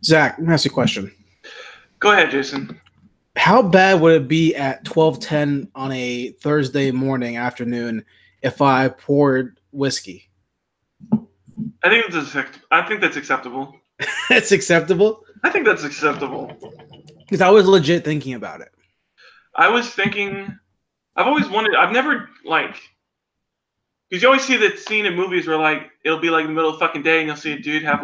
Zach, let me ask you a question. Go ahead, Jason. How bad would it be at 12:10 on a Thursday morning, afternoon, if I poured whiskey? I think that's acceptable. That's acceptable? I think that's acceptable. Because I was legit thinking about it. I was thinking, I've always wanted, I've never, because you always see that scene in movies where, it'll be, in the middle of the fucking day and you'll see a dude have,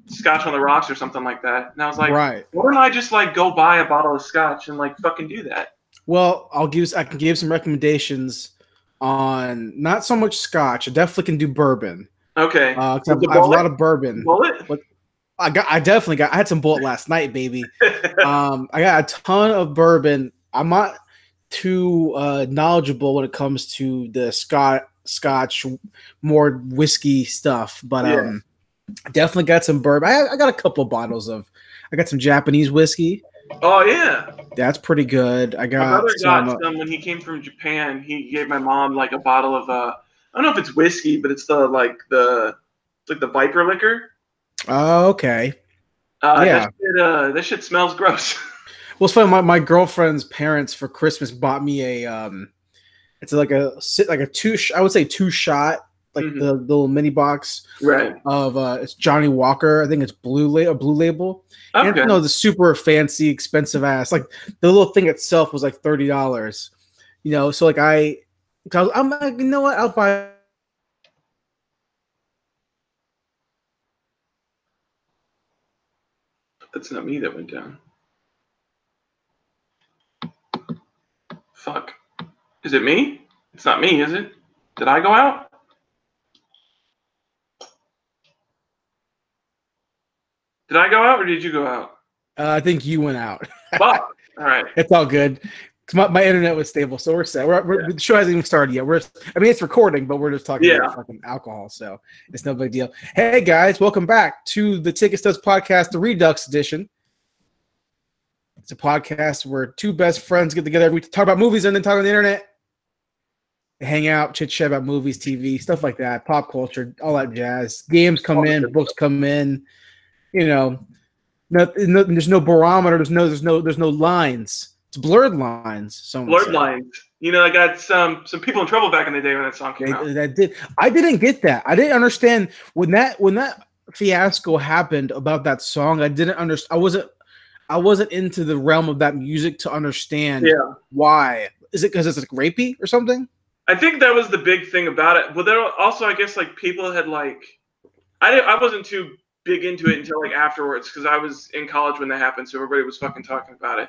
scotch on the rocks or something like that. And I was like, right. Why don't I just, go buy a bottle of scotch and, fucking do that? Well, I can give some recommendations on not so much scotch. I definitely can do bourbon. Okay. I have a lot of bourbon. Bullet? I had some Bullet last night, baby. I got a ton of bourbon. I'm not too knowledgeable when it comes to the scotch, more whiskey stuff, but I definitely got some bourbon. I got a couple bottles I got some Japanese whiskey. Oh yeah, that's pretty good. My brother got some when he came from Japan. He gave my mom a bottle of I don't know if it's whiskey, but it's the Viper liquor. Oh, okay. Yeah, that shit smells gross. Well, it's funny. My girlfriend's parents for Christmas bought me it's like a 2 shot, the little mini box, right? Of it's Johnny Walker. I think it's blue label. Okay. And the super fancy, expensive ass. The little thing itself was $30. So I'm like, you know what? I'll buy. That's not me that went down. Fuck. Is it me? It's not me, is it? Did I go out? Did I go out or did you go out? I think you went out. Fuck. All right. It's all good. My internet was stable, so we're set. The show hasn't even started yet. It's recording, but we're just talking about fucking alcohol, so it's no big deal. Hey guys, welcome back to the Ticket Stubs podcast, the Redux edition. It's a podcast where two best friends get together. We talk about movies and then talk on the internet. They hang out, chit chat about movies, TV, stuff like that, pop culture, all that jazz. Games come in, books come in. There's no barometer. There's no lines. It's blurred lines. Blurred lines. I got some people in trouble back in the day when that song came out. I didn't get that. I didn't understand when that fiasco happened about that song. I didn't understand. I wasn't into the realm of that music to understand why. Is it because it's rapey or something? I think that was the big thing about it. But there also, I guess, people had I wasn't too big into it until afterwards because I was in college when that happened, so everybody was fucking talking about it.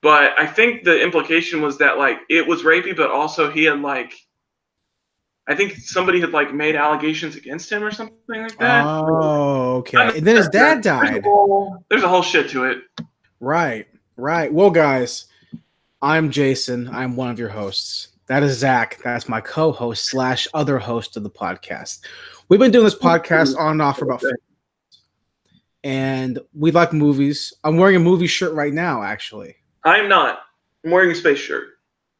But I think the implication was that it was rapey, but also he had I think somebody had made allegations against him or something like that. Oh, okay. And then his dad died. There's a whole shit to it. Right. Well, guys, I'm Jason. I'm one of your hosts. That is Zach. That's my co-host / other host of the podcast. We've been doing this podcast on and off for about 4 years. And we like movies. I'm wearing a movie shirt right now, actually. I'm not. I'm wearing a space shirt.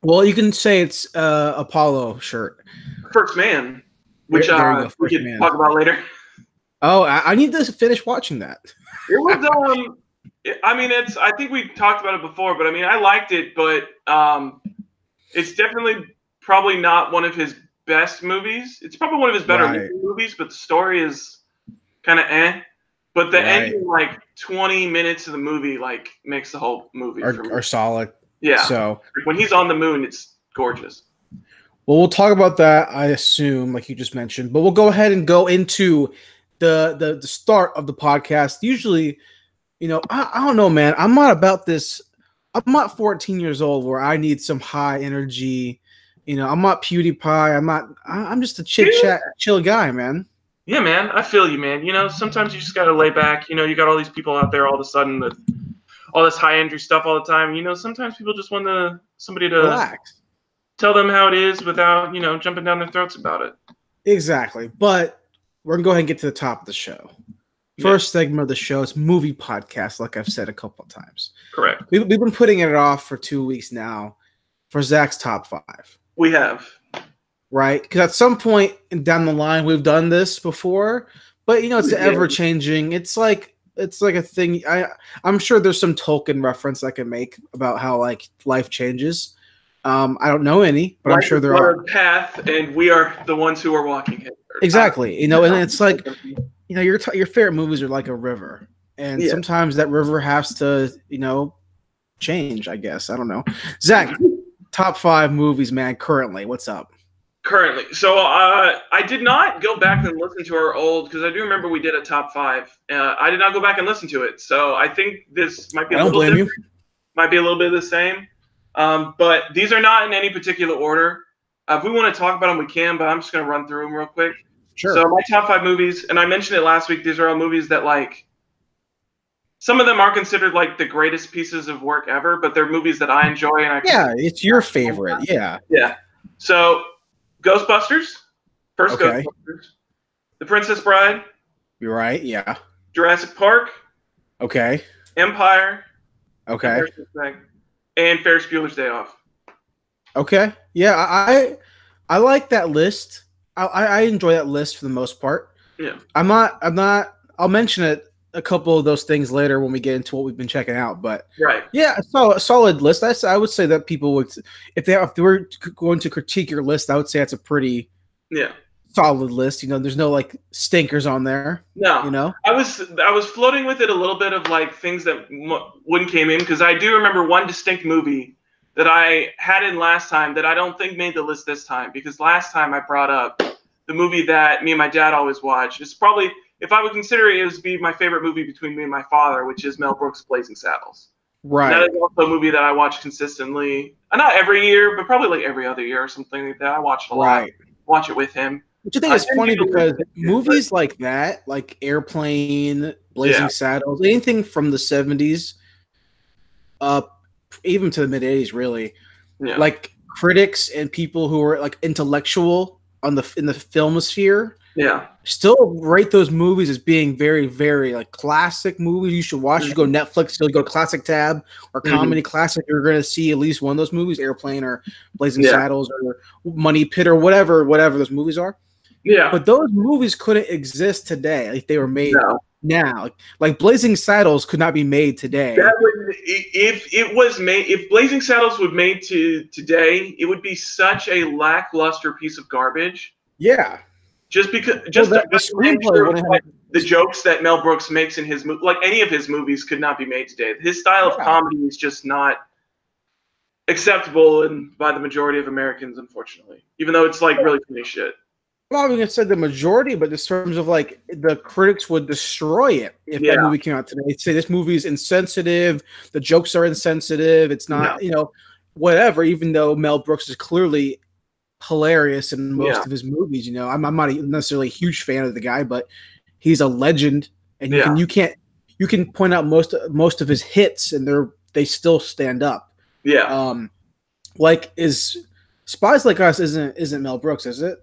Well, you can say it's Apollo shirt. First Man, which we can talk about later. Oh, I need to finish watching that. It was I think we talked about it before, but I liked it, but it's definitely probably not one of his best movies. It's probably one of his better movies, but the story is kind of eh. But the ending, 20 minutes of the movie, makes the whole movie are solid. Yeah. So when he's on the moon, it's gorgeous. Well, we'll talk about that, I assume, like you just mentioned. But we'll go ahead and go into the start of the podcast. Usually, I don't know, man. I'm not about this. I'm not 14 years old where I need some high energy. I'm not PewDiePie. I'm just a chill guy, man. Yeah, man. I feel you, man. Sometimes you just got to lay back. You got all these people out there all of a sudden with all this high energy stuff all the time. Sometimes people just want somebody to relax. Tell them how it is without, jumping down their throats about it. Exactly. But we're going to go ahead and get to the top of the show. First segment of the show is movie podcast, like I've said a couple of times. Correct. We've been putting it off for 2 weeks now for Zach's top 5. We have. Right? Because at some point down the line, we've done this before. But, it's ever-changing. It's like it's like a thing. I'm sure there's some Tolkien reference I can make about how like life changes. I don't know any, but I'm sure there are. Path, and we are the ones who are walking it. Exactly. You know, and it's like, you know, your favorite movies are like a river, and sometimes that river has to, you know, change. I guess I don't know. Zach, top 5 movies, man. Currently, what's up? Currently, so I did not go back and listen to our old, because I do remember we did a top 5. I did not go back and listen to it, so I think this might be a little different. Might be a little bit of the same. But these are not in any particular order. If we want to talk about them, we can, but I'm just going to run through them real quick. Sure. So my top 5 movies, and I mentioned it last week, these are all movies that, like, some of them are considered, like, the greatest pieces of work ever, but they're movies that I enjoy. And it's your favorite. Yeah. Yeah. So Ghostbusters. First Ghostbusters. The Princess Bride. You're right, yeah. Jurassic Park. Okay. Empire. Okay. And Ferris Bueller's Day Off. Okay. Yeah, I like that list. I enjoy that list for the most part. Yeah. I'm not I'll mention it a couple of those things later when we get into what we've been checking out. But yeah, a solid list. I would say that people would, if they were going to critique your list, I would say it's a pretty solid list. You know, there's no like stinkers on there. No, you know, I was floating with it a little bit of like things that wouldn't came in, because I do remember one distinct movie that I had in last time that I don't think made the list this time, because last time I brought up the movie that me and my dad always watch. It's probably, if I would consider it, it would be my favorite movie between me and my father, which is Mel Brooks' Blazing Saddles. Right. And that is also a movie that I watch consistently. Not every year, but probably like every other year or something like that. I watch it a lot. Watch it with him. Which I think is funny because movies like that, like Airplane, Blazing Saddles, anything from the 70s up even to the mid 80s, really, like critics and people who are like intellectual in the filmosphere, still rate those movies as being very, very like classic movies you should watch. You go Netflix, you'll go Classic tab or Comedy Classic, you're going to see at least one of those movies, Airplane or Blazing Saddles or Money Pit or whatever those movies are. Yeah, but those movies couldn't exist today if they were made now. Like Blazing Saddles could not be made today. That would, if Blazing Saddles was made today, it would be such a lackluster piece of garbage. Yeah, just because the screenplay, the jokes that Mel Brooks makes in his movie, like any of his movies, could not be made today. His style of comedy is just not acceptable by the majority of Americans, unfortunately. Even though it's like really funny shit. I'm not even gonna say the majority, but in terms of like the critics would destroy it if that movie came out today. They'd say this movie is insensitive, the jokes are insensitive, it's not, you know, whatever. Even though Mel Brooks is clearly hilarious in most of his movies, you know, I'm not necessarily a huge fan of the guy, but he's a legend, and you can point out most of his hits, and they still stand up. Yeah. Like is Spies Like Us isn't Mel Brooks, is it?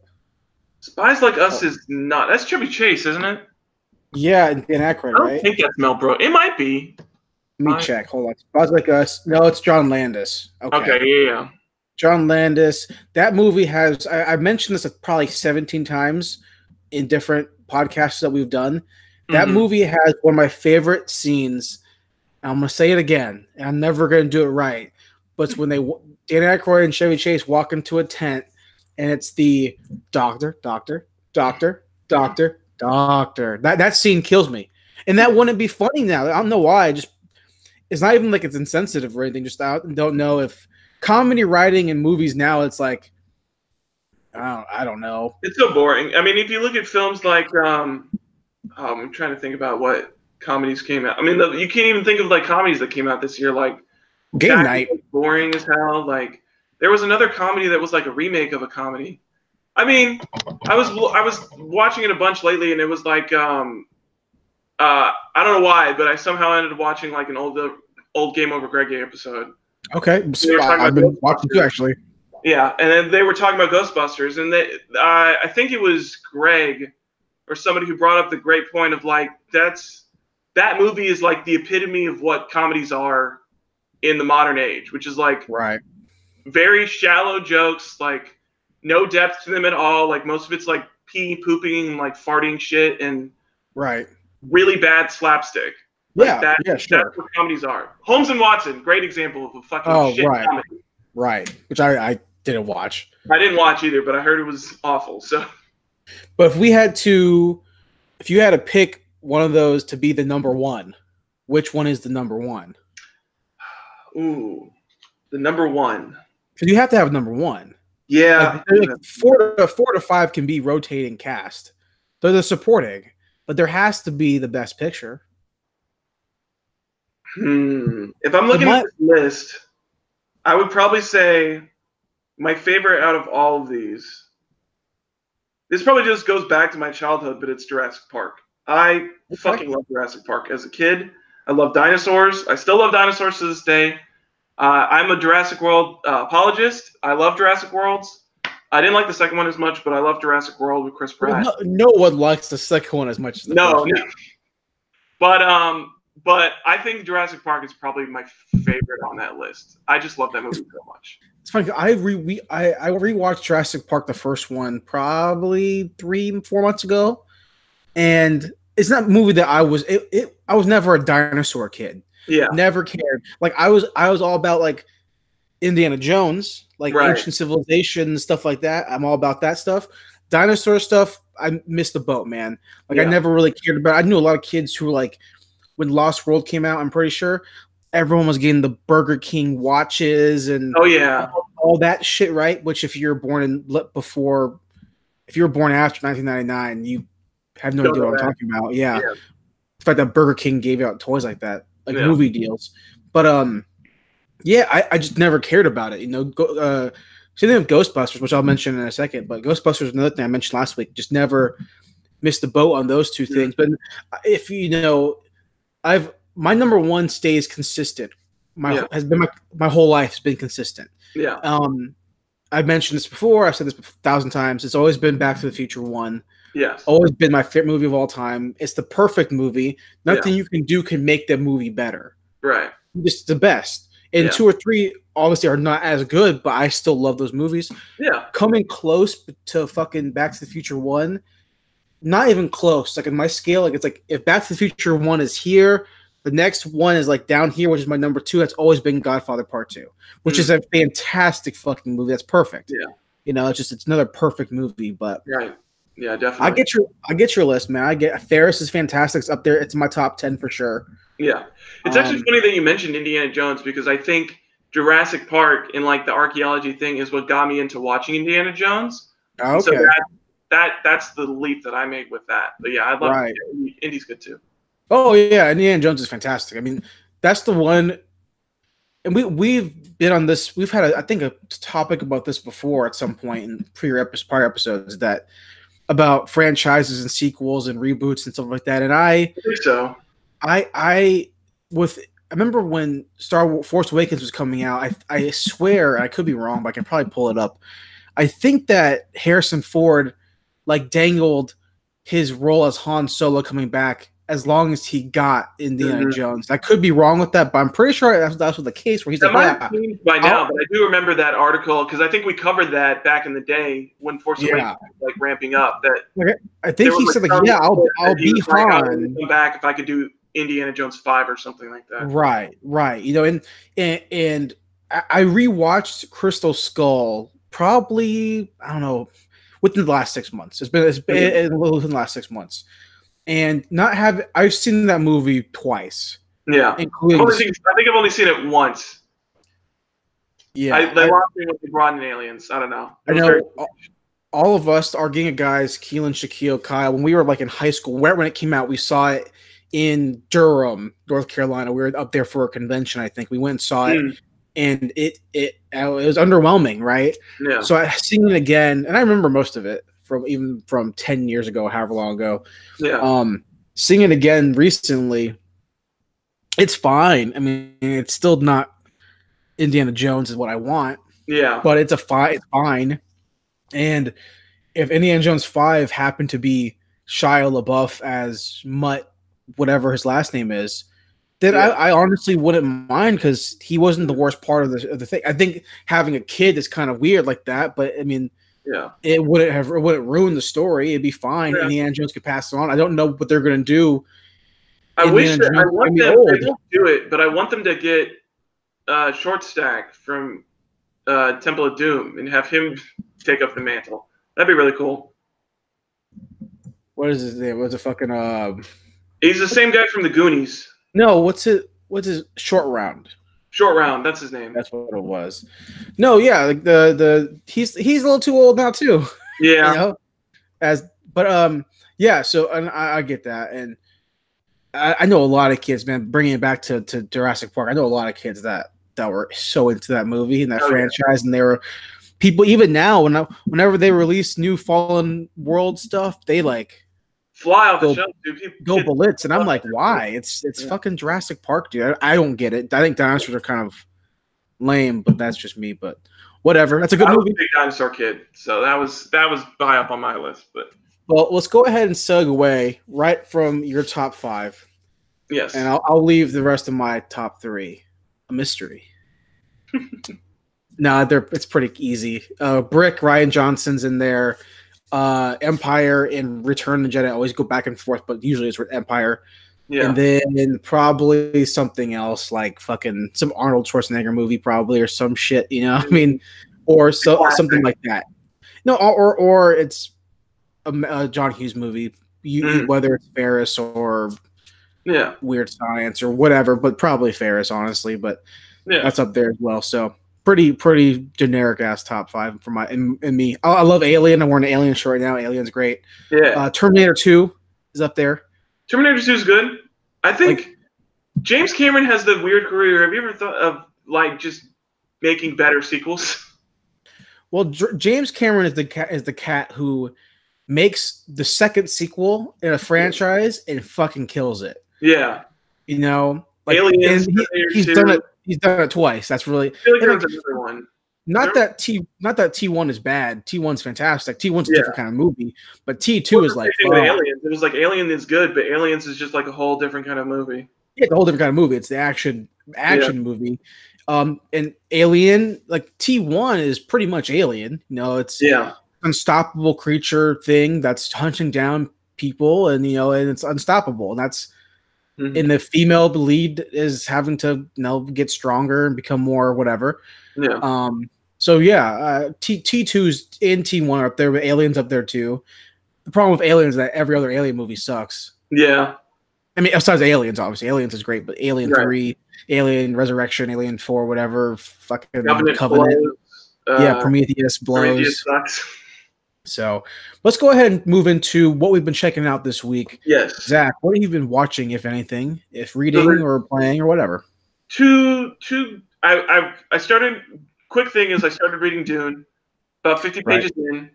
Spies Like Us is not. That's Chevy Chase, isn't it? Yeah, and Aykroyd, right? I don't think that's Mel Brooks. It might be. Let me check. Hold on. Spies Like Us. No, it's John Landis. Okay, yeah. John Landis. That movie has, I've mentioned this probably 17 times in different podcasts that we've done. That movie has one of my favorite scenes. I'm going to say it again, and I'm never going to do it right. But it's when Dan Aykroyd and Chevy Chase walk into a tent, and it's the doctor. That scene kills me. And that wouldn't be funny now. I don't know why. It's not even like it's insensitive or anything. Just I don't know if comedy writing in movies now, it's like, I don't know. It's so boring. I mean, if you look at films like, I'm trying to think about what comedies came out. I mean, you can't even think of like comedies that came out this year. Like Game Night. Boring as hell. Like, there was another comedy that was like a remake of a comedy. I mean, I was watching it a bunch lately, and it was like, I don't know why, but I somehow ended up watching like an old Game Over Greggy episode. Okay, I've been watching too, actually. Yeah, and then they were talking about Ghostbusters, and I think it was Greg or somebody who brought up the great point of like that movie is like the epitome of what comedies are in the modern age, which is like very shallow jokes, like no depth to them at all. Like most of it's like pee, pooping, and like farting shit, and really bad slapstick. Like sure. That's what comedies are. Holmes and Watson, great example of a fucking shit comedy. Right, which I didn't watch. I didn't watch either, but I heard it was awful. So, but if you had to pick one of those to be the number one, which one is the number one? Ooh, the number one. Because you have to have number one. Yeah, like 4 to 5 can be rotating cast. They're the supporting, but there has to be the best picture. If I'm looking at this list, I would probably say my favorite out of all of these. This probably just goes back to my childhood, but it's Jurassic Park. I fucking love Jurassic Park. As a kid, I love dinosaurs. I still love dinosaurs to this day. I'm a Jurassic World apologist. I love Jurassic Worlds. I didn't like the second one as much, but I love Jurassic World with Chris Pratt. No one likes the second one as much as the first one. But I think Jurassic Park is probably my favorite on that list. I just love that movie so much. It's funny. I rewatched Jurassic Park, the first one, probably 3-4 months ago, and it's not a movie that I was never a dinosaur kid. Yeah, never cared. Like I was all about like Indiana Jones, like ancient civilization and stuff like that. I'm all about that stuff. Dinosaur stuff, I missed the boat, man. Like I never really cared about it. I knew a lot of kids who were like, when Lost World came out, I'm pretty sure everyone was getting the Burger King watches and all that shit, right? Which if you're born after 1999, you have no idea what I'm talking about. Yeah. The fact that Burger King gave out toys like that, like movie deals. But I just never cared about it. You know, same thing with Ghostbusters, which I'll mention in a second. But Ghostbusters is another thing I mentioned last week. Just never missed the boat on those two things. But if you know, my number one stays consistent. My whole life has been consistent. Yeah. I've mentioned this before. I've said this 1,000 times. It's always been Back to the Future 1. Yes. Always been my favorite movie of all time. It's the perfect movie. Nothing you can do can make the movie better. Right. Just the best. And 2 or 3 obviously are not as good, but I still love those movies. Yeah. Coming close to fucking Back to the Future 1, not even close. Like in my scale, like it's like if Back to the Future 1 is here, the next one is like down here, which is my number 2. That's always been Godfather Part 2, which is a fantastic fucking movie. That's perfect. Yeah. You know, it's another perfect movie. But right. Yeah, definitely. I get your list, man. Ferris is fantastic. It's up there. It's my top 10 for sure. Yeah. It's actually funny that you mentioned Indiana Jones because I think Jurassic Park and like the archaeology thing is what got me into watching Indiana Jones. Oh, okay. So that's the leap that I made with that. But yeah, I love Indy's good too. Oh yeah, Indiana Jones is fantastic. I mean, that's the one. And we've been on this. We've had I think a topic about this before at some point in prior episodes that about franchises and sequels and reboots and stuff like that. And I think so. I remember when Force Awakens was coming out. I swear I could be wrong, but I can probably pull it up. I think that Harrison Ford like dangled his role as Han Solo coming back as long as he got Indiana Jones. I could be wrong with that, but I'm pretty sure that's what the case where he's that might have changed by now, but I do remember that article because I think we covered that back in the day when Force Awakens was like ramping up. That I think he said like, I'll be Han. I'll come back if I could do Indiana Jones 5 or something like that. Right. You know, and I rewatched Crystal Skull probably within the last 6 months. It's been within the last 6 months. And I've seen that movie twice. Yeah, I think I've only seen it once. Yeah, they lost me when they brought in aliens. I don't know. I know all of us, our gang of guys, Keelan, Shaquille, Kyle, when we were like in high school, when it came out, we saw it in Durham, North Carolina. We were up there for a convention. I think we went and saw it, and it was underwhelming, right? Yeah. So I seen it again, and I remember most of it from 10 years ago, however long ago. Yeah. Seeing it again recently, it's fine. I mean, it's still not Indiana Jones is what I want. Yeah. But it's fine. And if Indiana Jones 5 happened to be Shia LaBeouf as Mutt, whatever his last name is, then I honestly wouldn't mind because he wasn't the worst part of the thing. I think having a kid is kind of weird like that, but I mean, it wouldn't ruin the story. It'd be fine. Indiana Jones could pass it on. I don't know what they're going to do I wish that I want them. old. They won't do it, but I want them to get Short Stack from Temple of Doom and have him take up the mantle. That'd be really cool. What is his name? What's the fucking He's the same guy from the Goonies. No, what's his Short Round? Short Round, that's his name. That's what it was. No, yeah, like he's a little too old now too. Yeah. Yeah. So and I get that, and I know a lot of kids, man. Bringing it back to Jurassic Park, I know a lot of kids that were so into that movie and that franchise, and they were people even now whenever they release new Fallen World stuff, they like fly off the shelf, dude. Go blitz, and I'm like, why? It's fucking Jurassic Park, dude. I don't get it. I think dinosaurs are kind of lame, but that's just me. But whatever. That's a good movie. I was a big dinosaur kid, so that was high up on my list. But well, let's go ahead and segue right from your top 5. Yes, and I'll leave the rest of my top 3 a mystery. Nah, it's pretty easy. Brick, Rian Johnson's in there. Empire and Return of the Jedi always go back and forth, but usually it's Empire. Yeah. And then probably something else like fucking some Arnold Schwarzenegger movie, probably, or some shit, you know? I mean, or something like that. No, or it's a John Hughes movie, whether it's Ferris or Weird Science or whatever, but probably Ferris, honestly. But that's up there as well. So pretty generic ass top 5 for my and me. I love Alien. I'm wearing an Alien shirt right now. Alien's great. Yeah. Terminator 2 is up there. Terminator 2 is good. I think James Cameron has the weird career. Have you ever thought of like just making better sequels? Well, James Cameron is the cat who makes the second sequel in a franchise and fucking kills it. Yeah. You know, like, Aliens. He's done it. He's done it twice. That's really. I feel like there's another one. Not that T1 is bad. T1's fantastic. T1's a different kind of movie, but T2 is like Aliens. It was like Alien is good, but Aliens is just like a whole different kind of movie. Yeah, it's a whole different kind of movie. It's the action movie. And Alien, like T1 is pretty much Alien. You know, it's unstoppable creature thing that's hunting down people, and and it's unstoppable. And that's and the female lead is having to get stronger and become more whatever. Yeah. So T2's in T1 are up there, but Alien's up there too. The problem with Aliens is that every other Alien movie sucks. Yeah. I mean, besides Aliens, obviously. Aliens is great, but Alien 3, Alien Resurrection, Alien 4, whatever, fucking Covenant. Prometheus blows. Prometheus sucks. So let's go ahead and move into what we've been checking out this week. Yes. Zach, what have you been watching, if anything? If reading or playing or whatever? I started, quick thing is I started reading Dune. About 50 pages in.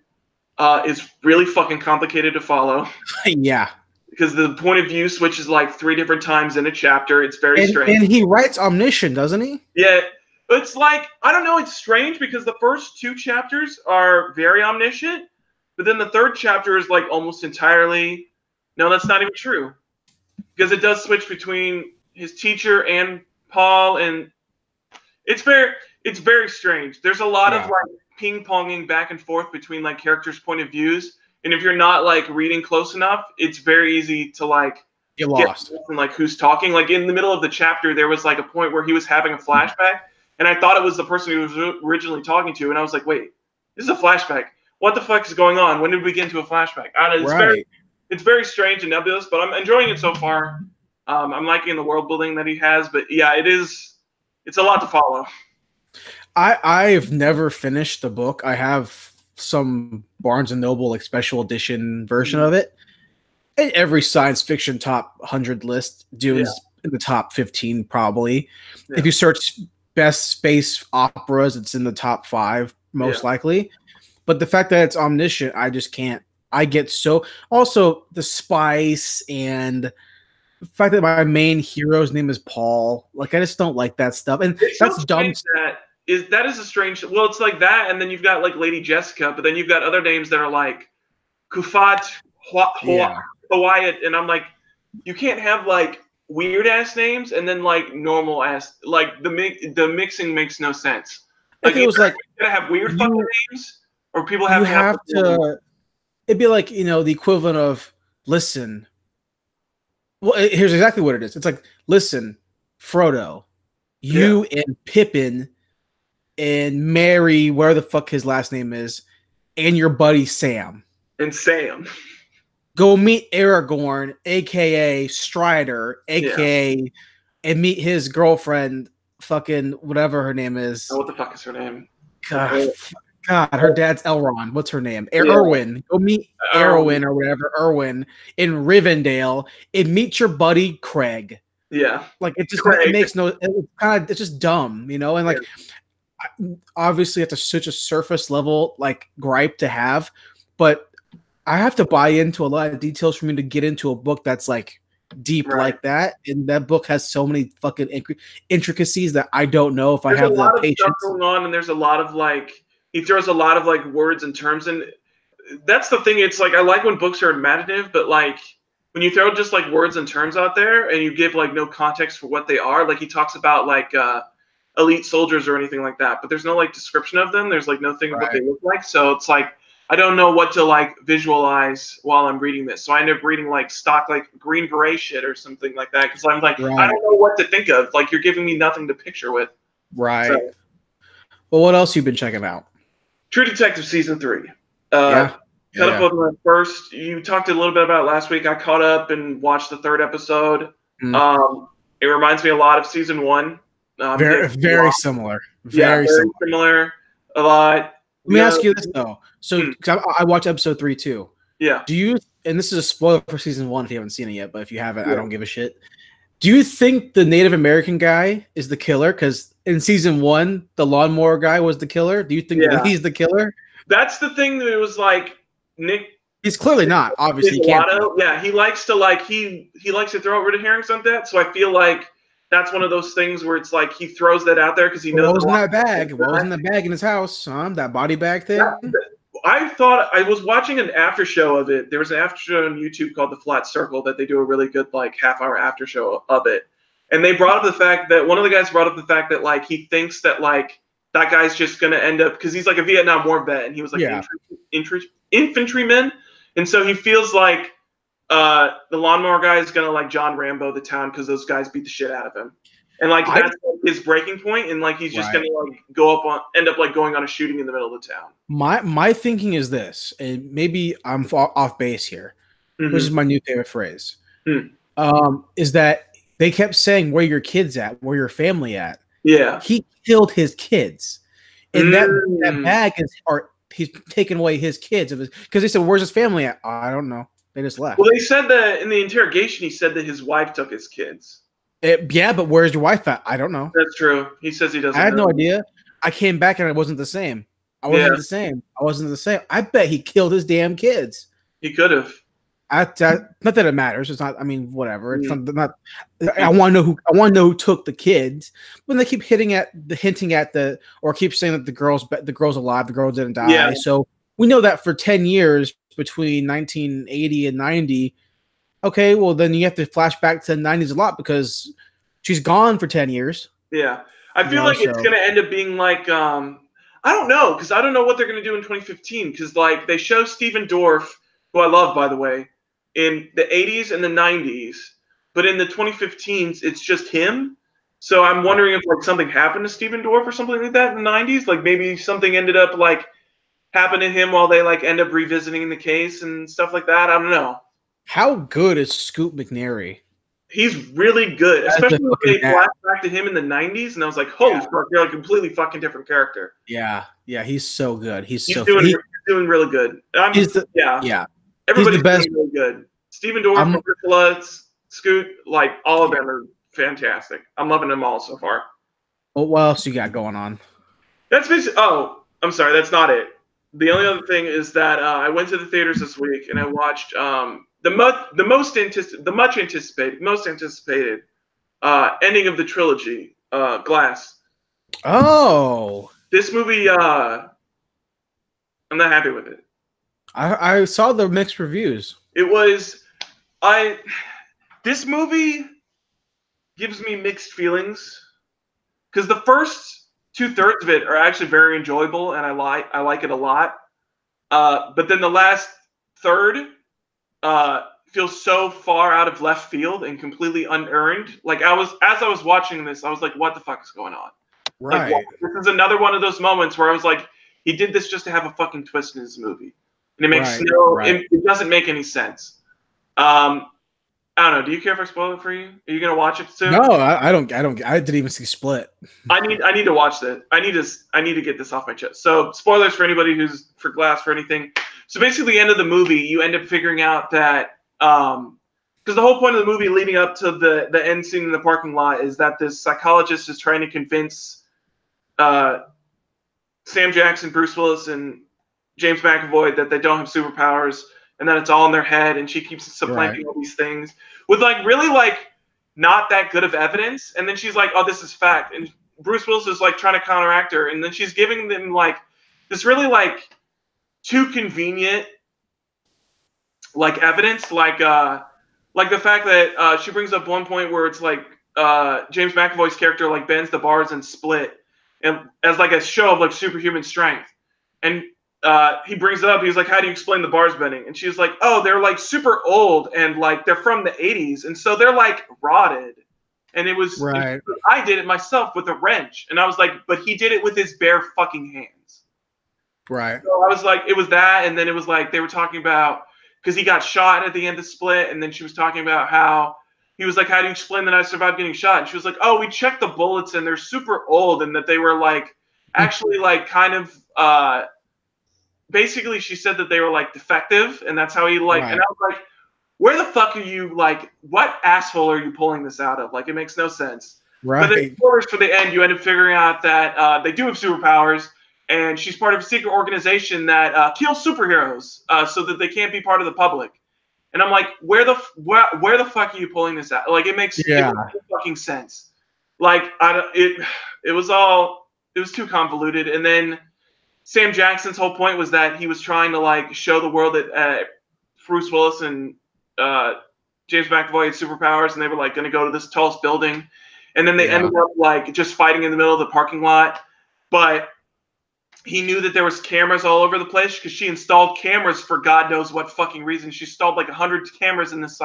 It's really fucking complicated to follow. Yeah. Because the point of view switches like 3 different times in a chapter. It's very strange. And he writes omniscient, doesn't he? Yeah. It's like, I don't know, it's strange because the first 2 chapters are very omniscient, but then the 3rd chapter is like almost entirely, no, that's not even true. Because it does switch between his teacher and Paul, and it's very strange. There's a lot of like ping-ponging back and forth between like characters' point of views. And if you're not like reading close enough, it's very easy to like get lost from like who's talking. Like in the middle of the chapter, there was like a point where he was having a flashback, and I thought it was the person he was originally talking to, and I was like, wait, this is a flashback. What the fuck is going on? When did we get into a flashback? I don't know, it's very strange and nebulous, but I'm enjoying it so far. I'm liking the world building that he has, but yeah, it's a lot to follow. I've never finished the book. I have some Barnes and Noble like special edition version of it. And every science fiction top 100 list, Dune's in the top 15 probably. Yeah. If you search best space operas, it's in the top 5 most likely. But the fact that it's omniscient, I just can't. I get so. Also, the spice and the fact that my main hero's name is Paul. Like, I just don't like that stuff. And that's dumb. That is a strange. Well, it's like that, and then you've got like Lady Jessica, but then you've got other names that are like Kufat, Hawaiian, and I'm like, you can't have like weird ass names and then like normal ass. Like the mixing makes no sense. Like it was like you gotta have weird fucking names, or people have to. It'd be like the equivalent of listen. Well, here's exactly what it is. It's like, listen, Frodo, you and Pippin and Mary, where the fuck his last name is, and your buddy Sam. And Sam. Go meet Aragorn, aka Strider, aka, and meet his girlfriend, fucking whatever her name is. Oh, what the fuck is her name? God, her dad's Elrond. What's her name? Erwin. Go meet Erwin or whatever, Erwin in Rivendell, and meet your buddy Craig. Yeah. Like it makes no. It's just dumb, you know. And like, obviously, it's such a surface level like gripe to have, but I have to buy into a lot of details for me to get into a book that's like deep like that. And that book has so many fucking intricacies that I don't know if I have the patience. There's a lot of stuff going on, and there's a lot of like he throws a lot of like words and terms, and that's the thing. It's like I like when books are imaginative, but like when you throw just like words and terms out there and you give like no context for what they are, like he talks about like elite soldiers or anything like that, but there's no like description of them. There's like no thing of what they look like, so it's like I don't know what to like visualize while I'm reading this. So I end up reading like stock like Green Beret shit or something like that because I'm like I don't know what to think of. Like you're giving me nothing to picture with. Right. So, well, what else you been checking out? True Detective season 3. Caught up with my first. You talked a little bit about it last week. I caught up and watched the 3rd episode. It reminds me a lot of season 1. Very similar. Very similar. A lot. Let me ask you this though. So I watched episode 3 too. Yeah. Do you? And this is a spoiler for season 1 if you haven't seen it yet. But if you haven't, I don't give a shit. Do you think the Native American guy is the killer? Because in season 1, the lawnmower guy was the killer. Do you think that he's the killer? That's the thing that it was like Nick. He's clearly not. Obviously, he can't. He likes to like he likes to throw out red herrings like that. So I feel like that's one of those things where it's like he throws that out there because he knows. What was in that bag? What was in the bag in his house? That body bag thing? I thought I was watching an after show of it. There was an after show on YouTube called The Flat Circle that they do a really good like half-hour after show of it. And they brought up the fact that one of the guys brought up the fact that like he thinks that like that guy's just gonna end up because he's like a Vietnam War vet and he was like infantryman, and so he feels like the lawnmower guy is gonna like John Rambo the town because those guys beat the shit out of him. And like that's his breaking point, and like he's just gonna like end up like going on a shooting in the middle of the town. My thinking is this, and maybe I'm off base here, which is my new favorite phrase. Is that they kept saying where your kids at, where your family at. Yeah, he killed his kids, and that bag is he's taken away his kids because they said where's his family at? I don't know. They just left. Well, they said that in the interrogation. He said that his wife took his kids. But where's your wife at? I don't know. That's true. He says he doesn't. I had no idea. I came back and it wasn't the same. I wasn't the same. I bet he killed his damn kids. He could have. Not that it matters. It's not. I mean, whatever. It's not. I want to know who. I want to know who took the kids. When they keep hinting at or keep saying that the girl's alive, the girl didn't die. Yeah. So we know that for 10 years between 1980 and 90. Okay, well then you have to flash back to the 90s a lot because she's gone for 10 years. Yeah, I feel like it's gonna end up being like I don't know because I don't know what they're gonna do in 2015 because like they show Stephen Dorff, who I love by the way, in the 80s and the 90s, but in the 2015s it's just him. So I'm wondering if like something happened to Stephen Dorff or something like that in the 90s, like maybe something ended up like happened to him while they like end up revisiting the case and stuff like that. I don't know. How good is Scoot McNairy? He's really good, especially when they flash back to him in the 90s, and I was like, holy fuck, you're a completely fucking different character. Yeah, he's so good. He's doing really good. Everybody's doing really good. Stephen Dorff, Priscilla, Scoot, like all of them are fantastic. I'm loving them all so far. Well, what else you got going on? That's basically. Oh, I'm sorry, that's not it. The only other thing is that I went to the theaters this week and I watched the most anticipated ending of the trilogy, Glass. Oh, this movie, I'm not happy with it. I saw the mixed reviews. This movie gives me mixed feelings because the first 2/3 of it are actually very enjoyable and I like it a lot. But then the last third feels so far out of left field and completely unearned. Like as I was watching this, I was like, what the fuck is going on? Right. Like, this is another one of those moments where I was like, he did this just to have a fucking twist in his movie, and it makes it doesn't make any sense. I don't know. Do you care if I spoil it for you? Are you gonna watch it soon? No, I don't. I didn't even see Split. I need to watch that. I need to get this off my chest. So, spoilers for anybody who's for Glass for anything. So basically, the end of the movie, you end up figuring out that because the whole point of the movie leading up to the end scene in the parking lot is that this psychologist is trying to convince Sam Jackson, Bruce Willis, and James McAvoy that they don't have superpowers and that it's all in their head, and she keeps supplanting all these things with like really like not that good of evidence, and then she's like, oh, this is fact, and Bruce Willis is like trying to counteract her, and then she's giving them like this really like too convenient like evidence, like the fact that she brings up one point where it's like James McAvoy's character like bends the bars and Split, and as like a show of like superhuman strength, and he brings it up. He's like, how do you explain the bars bending? And she's like, oh, they're like super old and like they're from the 80s. And so they're like rotted. And it was, I did it myself with a wrench. And I was like, but he did it with his bare fucking hands. Right. So I was like, it was that. And then it was like, they were talking about, because he got shot at the end of Split. And then she was talking about how he was like, how do you explain that I survived getting shot? And she was like, oh, we checked the bullets and they're super old. And that they were like, actually like kind of, basically she said that they were like defective, and that's how he like and I was like, where the fuck are you, like what asshole are you pulling this out of? Like it makes no sense. But then of course for the end you end up figuring out that they do have superpowers, and she's part of a secret organization that kills superheroes so that they can't be part of the public. And I'm like, where the fuck are you pulling this out? Like it makes no fucking sense. Like it was too convoluted. And then Sam Jackson's whole point was that he was trying to like show the world that Bruce Willis and James McAvoy had superpowers, and they were like going to go to this tallest building, and then they ended up like just fighting in the middle of the parking lot. But he knew that there was cameras all over the place because she installed cameras for God knows what fucking reason. She installed like 100 cameras in this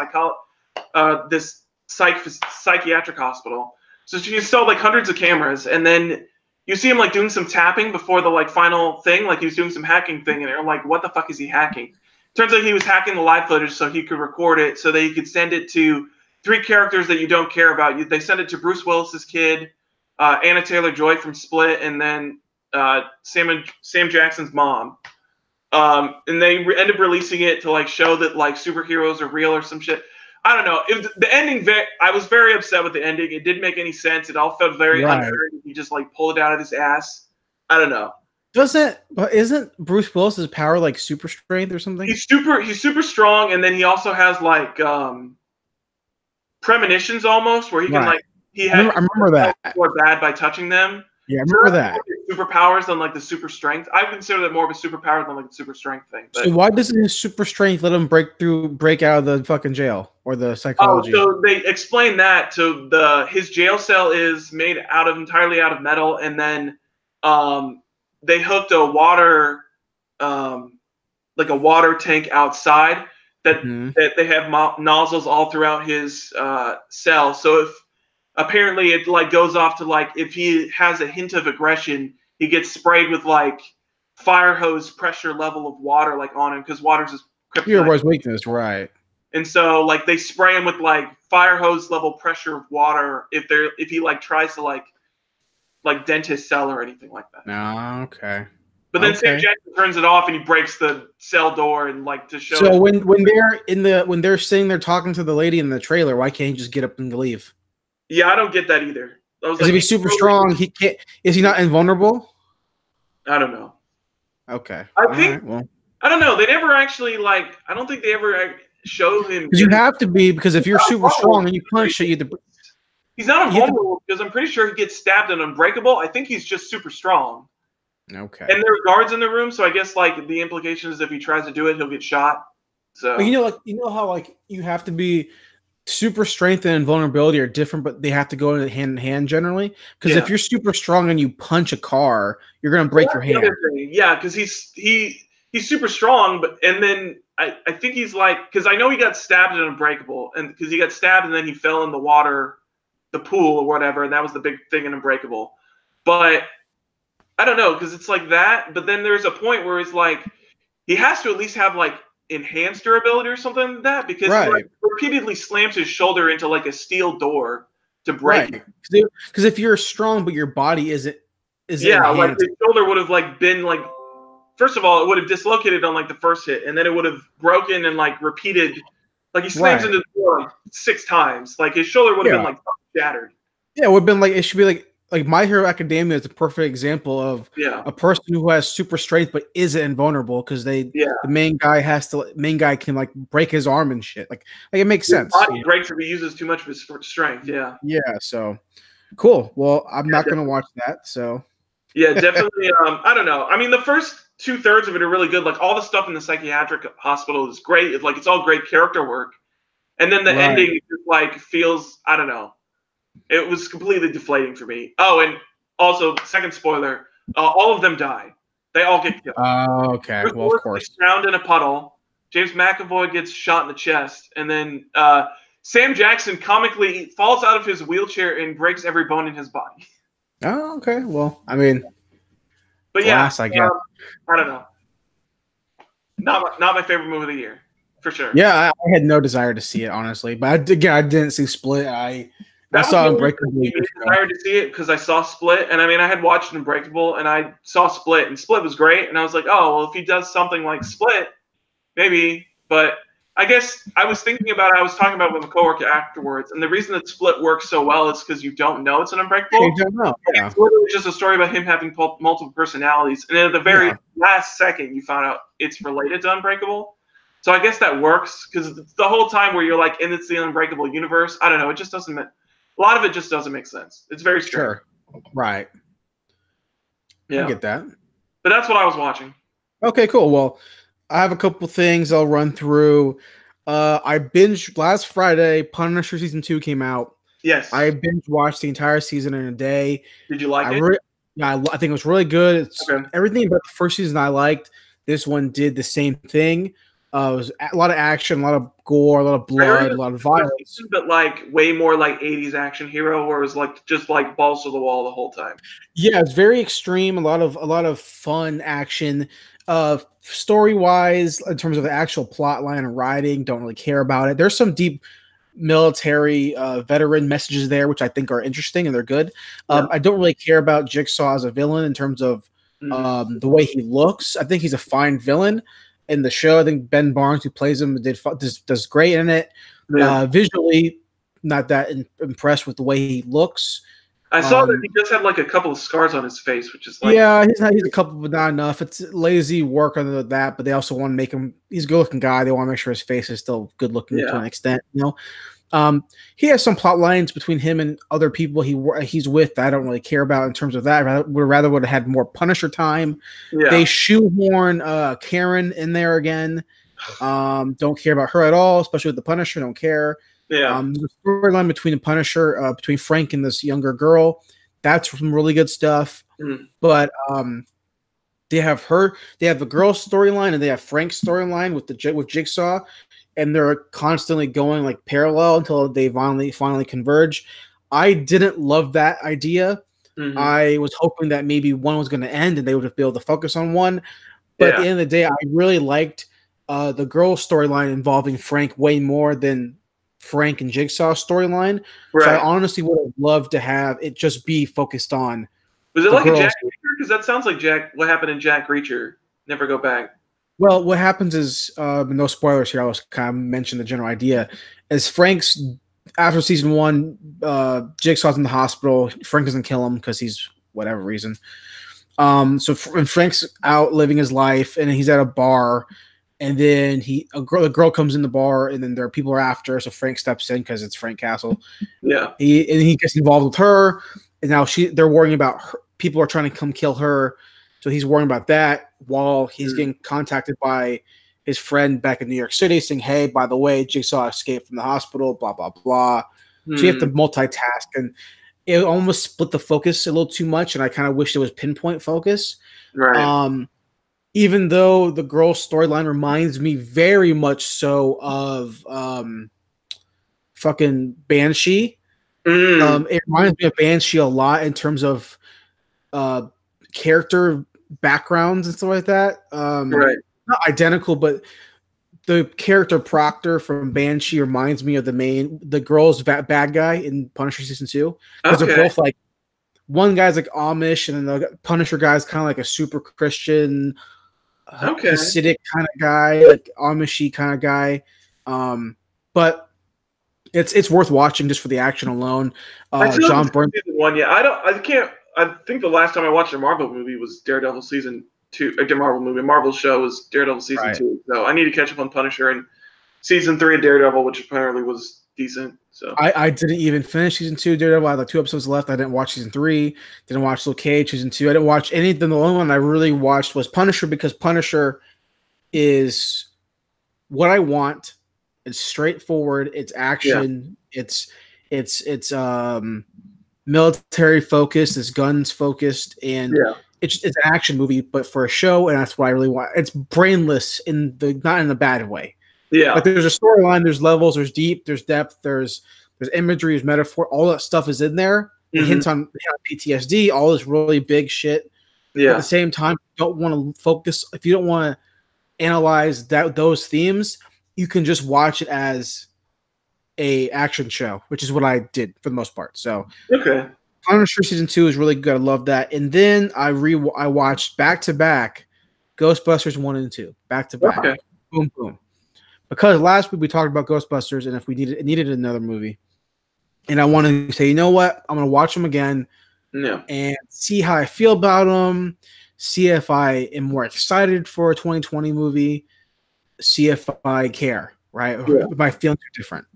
psychiatric hospital. So she installed like hundreds of cameras, and then you see him like doing some tapping before the like final thing, like he was doing some hacking thing, and they're like, what the fuck is he hacking? Turns out he was hacking the live footage so he could record it so that he could send it to 3 characters that you don't care about. They send it to Bruce Willis's kid, Anna Taylor-Joy from Split, and then Sam Jackson's mom. And they end up releasing it to like show that like superheroes are real or some shit. I don't know. The ending, I was very upset with the ending. It didn't make any sense. It all felt very unfair. He just like pulled it out of his ass. I don't know. Isn't Bruce Willis's power like super strength or something? He's super strong, and then he also has like premonitions almost, where he can like I remember that more bad by touching them. Yeah, I remember that. Superpowers than like the super strength. I consider that more of a superpower than like the super strength thing. But, so why doesn't his super strength let him break out of the fucking jail or the psychology? Oh, so they explain that. So his jail cell is made entirely out of metal, and then they hooked a water like a water tank outside that they have nozzles all throughout his cell. So if apparently it like goes off to like if he has a hint of aggression, he gets sprayed with like fire hose pressure level of water like on him, because water's his kryptonite weakness, right? And so like they spray him with like fire hose level pressure of water if he like tries to like dent his cell or anything like that. No, okay. But then Sam Jackson turns it off and he breaks the cell door and like to show. So when they're sitting there talking to the lady in the trailer, why can't he just get up and leave? Yeah, I don't get that either. Because if he's super strong, he can't. Is he not invulnerable? I don't know. Okay. I think. Well, I don't know. They never actually like. I don't think they ever showed him. Because you have to be, because if you're super strong and you punch it, he's not invulnerable because I'm pretty sure he gets stabbed and unbreakable. I think he's just super strong. Okay. And there are guards in the room, so I guess like the implication is if he tries to do it, he'll get shot. So but you know how like you have to be. Super strength and invulnerability are different, but they have to go hand in hand generally. Because if you're super strong and you punch a car, you're gonna break your hand. Yeah, because he's super strong, and then I think he's like, because I know he got stabbed in Unbreakable, and because he got stabbed and then he fell in the water, the pool or whatever, and that was the big thing in Unbreakable. But I don't know, because it's like that. But then there's a point where it's like he has to at least have like enhanced durability or something like that, because he like repeatedly slams his shoulder into like a steel door to break it. Because if you're strong but your body isn't yeah, like his shoulder would have like been like, first of all, it would have dislocated on like the first hit, and then it would have broken and like repeated, like he slams into the door like 6 times. Like his shoulder would have been like shattered. Yeah, it would have been like, it should be like My Hero Academia is a perfect example of a person who has super strength but isn't invulnerable, because the main guy can like break his arm and shit. Like it makes sense. His body breaks if he uses too much of his strength. Yeah. Yeah. So cool. Well, I'm not gonna watch that. So. Yeah, definitely. I don't know. I mean, the first 2/3 of it are really good. Like all the stuff in the psychiatric hospital is great. It's like it's all great character work, and then the ending just like feels, I don't know. It was completely deflating for me. Oh, and also, second spoiler: all of them die. They all get killed. Oh, okay. Bruce Well, of course. Gets drowned in a puddle. James McAvoy gets shot in the chest, and then Sam Jackson comically falls out of his wheelchair and breaks every bone in his body. Oh, okay. Well, I mean, but glass, I guess. I don't know. Not my favorite movie of the year, for sure. Yeah, I had no desire to see it, honestly. But I didn't see Split. I saw Unbreakable. I desired to see it because I saw Split, and I mean, I had watched Unbreakable, and I saw Split, and Split was great, and I was like, oh, well, if he does something like Split, maybe. But I guess I was thinking about it. I was talking about it with a coworker afterwards, and the reason that Split works so well is because you don't know it's an Unbreakable. You don't know. Yeah. It's literally just a story about him having multiple personalities, and then at the very last second, you found out it's related to Unbreakable. So I guess that works, because the whole time where you're like, and it's the Unbreakable universe, I don't know, it just doesn't. A lot of it just doesn't make sense. It's very strange. Sure. Right. Yeah. I get that. But that's what I was watching. Okay, cool. Well, I have a couple things I'll run through. I binged last Friday. Punisher season 2 came out. Yes. I binge watched the entire season in a day. Did you like it? Yeah, I think it was really good. It's everything about the first season I liked. This one did the same thing. It was a lot of action, a lot of gore, a lot of blood, a lot of violence. But like way more like 80s action hero, where it was like just like balls to the wall the whole time. Yeah, it's very extreme. A lot of fun action. Story wise, in terms of the actual plot line and writing, don't really care about it. There's some deep military veteran messages there, which I think are interesting and they're good. I don't really care about Jigsaw as a villain in terms of the way he looks. I think he's a fine villain in the show. I think Ben Barnes, who plays him, does great in it. Visually, not that impressed with the way he looks. I saw that he just had like a couple of scars on his face, which is like he's a couple, but not enough. It's lazy work under that, but they also want to make him. He's a good-looking guy. They want to make sure his face is still good-looking to an extent. You know, he has some plot lines between him and other people he's with that I don't really care about in terms of that. I would have had more Punisher time. Yeah. They shoehorn Karen in there again. Don't care about her at all, especially with the Punisher. Don't care. Yeah. The storyline between the Punisher, between Frank and this younger girl, that's some really good stuff. But they have the girl's storyline and they have Frank's storyline with Jigsaw, and they're constantly going like parallel until they finally converge. I didn't love that idea. I was hoping that maybe one was going to end and they would be able to focus on one. But at the end of the day, I really liked the girl's storyline involving Frank way more than Frank and Jigsaw storyline. Right. So I honestly would have loved to have it just be focused on. Was it like a Jack Reacher? Because that sounds like what happened in Jack Reacher. Never Go Back. Well, what happens is, no spoilers here, I was kind of mention the general idea, is Frank's, after season 1, Jigsaw's in the hospital. Frank doesn't kill him because he's whatever reason. So Frank's out living his life, and he's at a bar. And then a girl comes in the bar, and then people are after. So Frank steps in because it's Frank Castle. Yeah. He gets involved with her, and now they're worrying about her. People are trying to come kill her, so he's worrying about that while he's getting contacted by his friend back in New York City, saying, "Hey, by the way, Jigsaw escaped from the hospital." Blah blah blah. So you have to multitask, and it almost split the focus a little too much. And I kind of wish it was pinpoint focus. Right. even though the girl's storyline reminds me very much so of fucking Banshee. It reminds me of Banshee a lot in terms of character backgrounds and stuff like that. Right. Not identical, but the character Proctor from Banshee reminds me of the girl's bad guy in Punisher season 2, because they're both like, one guy's like Amish and then the Punisher guy's kind of like a super Christian, Hasidic kind of guy, like Amishy kind of guy. But it's worth watching just for the action alone. John Byrne. Season 1, yeah. I think the last time I watched a Marvel movie was Daredevil season 2. Marvel show was Daredevil season 2. So I need to catch up on Punisher and season 3 of Daredevil, which apparently was decent. So I didn't even finish season 2 of Daredevil. I had like 2 episodes left. I didn't watch season 3. Didn't watch Luke Cage season 2. I didn't watch anything. The only one I really watched was Punisher, because Punisher is what I want. It's straightforward. It's action. Yeah. It's military focused. It's guns focused, and it's an action movie, but for a show, and that's what I really want. It's brainless not in a bad way. Yeah, like there's a storyline, there's levels, there's deep, there's depth, there's imagery, there's metaphor. All that stuff is in there. Mm-hmm. Hints on PTSD, all this really big shit. Yeah. At the same time, you don't want to focus. If you don't want to analyze those themes, you can just watch it as a action show, which is what I did for the most part. So Punisher season 2 is really good. I love that. And then I watched back to back Ghostbusters 1 and 2 back to back. Boom boom. Because last week we talked about Ghostbusters and if we needed another movie, and I wanted to say, you know what, I'm gonna watch them again, and see how I feel about them. See if I am more excited for a 2020 movie. See if I care. Right? Yeah. My feelings are different.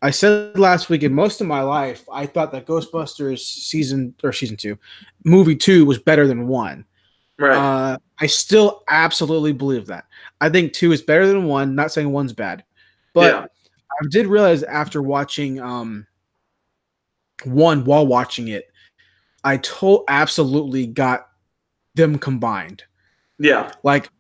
I said last week, in most of my life, I thought that Ghostbusters season 2, movie 2 was better than 1. Right. I still absolutely believe that. I think 2 is better than 1. Not saying 1's bad, but I did realize after watching 1 while watching it, I absolutely got them combined. Yeah. Like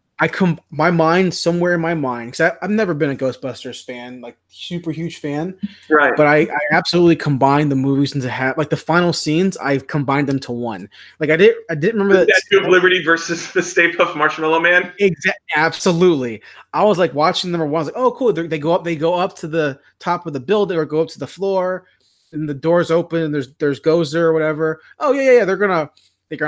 my mind, somewhere in my mind, because I've never been a Ghostbusters fan, like super huge fan. Right. But I absolutely combined the movies into like the final scenes. I've combined them to one. Like I didn't remember that Statue of Liberty versus the Stay Puft Marshmallow Man. Absolutely. I was like watching number 1. I was like, oh cool. They go up to the top of the building or go up to the floor, and the doors open and there's Gozer or whatever. Oh yeah. They're gonna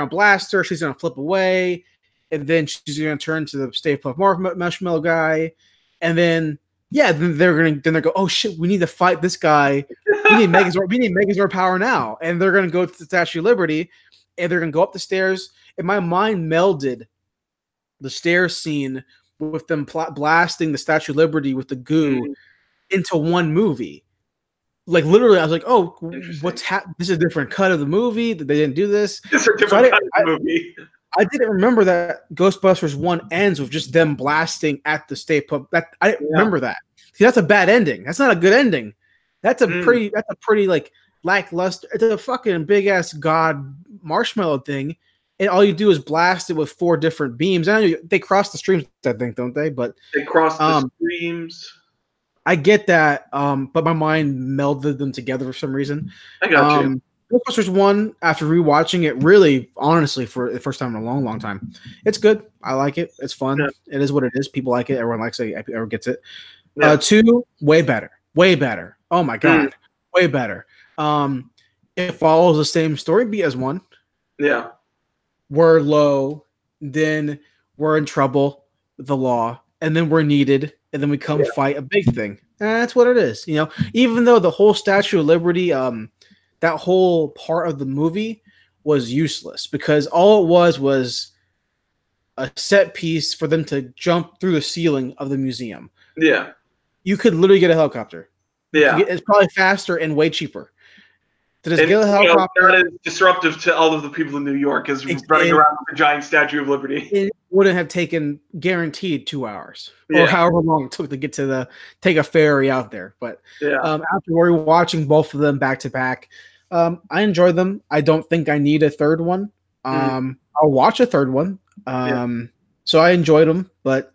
blast her. She's gonna flip away. And then she's going to turn to the Stay Puft Marshmallow guy, and then they're go, oh shit, we need to fight this guy. We need Megazord power now, and they're going to go to the Statue of Liberty, and they're going to go up the stairs. And my mind melded the stairs scene with them blasting the Statue of Liberty with the goo into one movie. Like literally, I was like, "Oh, what's happening? This is a different cut of the movie. They didn't do this. This is a different cut of the movie." I didn't remember that Ghostbusters 1 ends with just them blasting at the Stay Puft. I didn't remember that. See, that's a bad ending. That's not a good ending. That's a pretty like lackluster. It's a fucking big ass god marshmallow thing, and all you do is blast it with 4 different beams. I know they cross the streams, I think, don't they? But they cross the streams. I get that, but my mind melded them together for some reason. I got you. Ghostbusters 1, after rewatching it, really, honestly, for the first time in a long, long time, it's good. I like it. It's fun. Yeah. It is what it is. People like it. Everyone likes it. Everyone gets it. Yeah. 2, way better. Way better. Oh, my God. Way better. It follows the same story beat as 1. Yeah. We're low. Then we're in trouble with the law. And then we're needed. And then we come fight a big thing. And that's what it is. You know, even though the whole Statue of Liberty, that whole part of the movie was useless, because all it was a set piece for them to jump through the ceiling of the museum. Yeah. You could literally get a helicopter. Yeah. It's probably faster and way cheaper. To just get a helicopter. Not as disruptive to all of the people in New York as running around with a giant Statue of Liberty. It wouldn't have taken guaranteed 2 hours or however long it took to get to take a ferry out there. But after we're watching both of them back to back, I enjoy them. I don't think I need a third one. I'll watch a third one. So I enjoyed them, but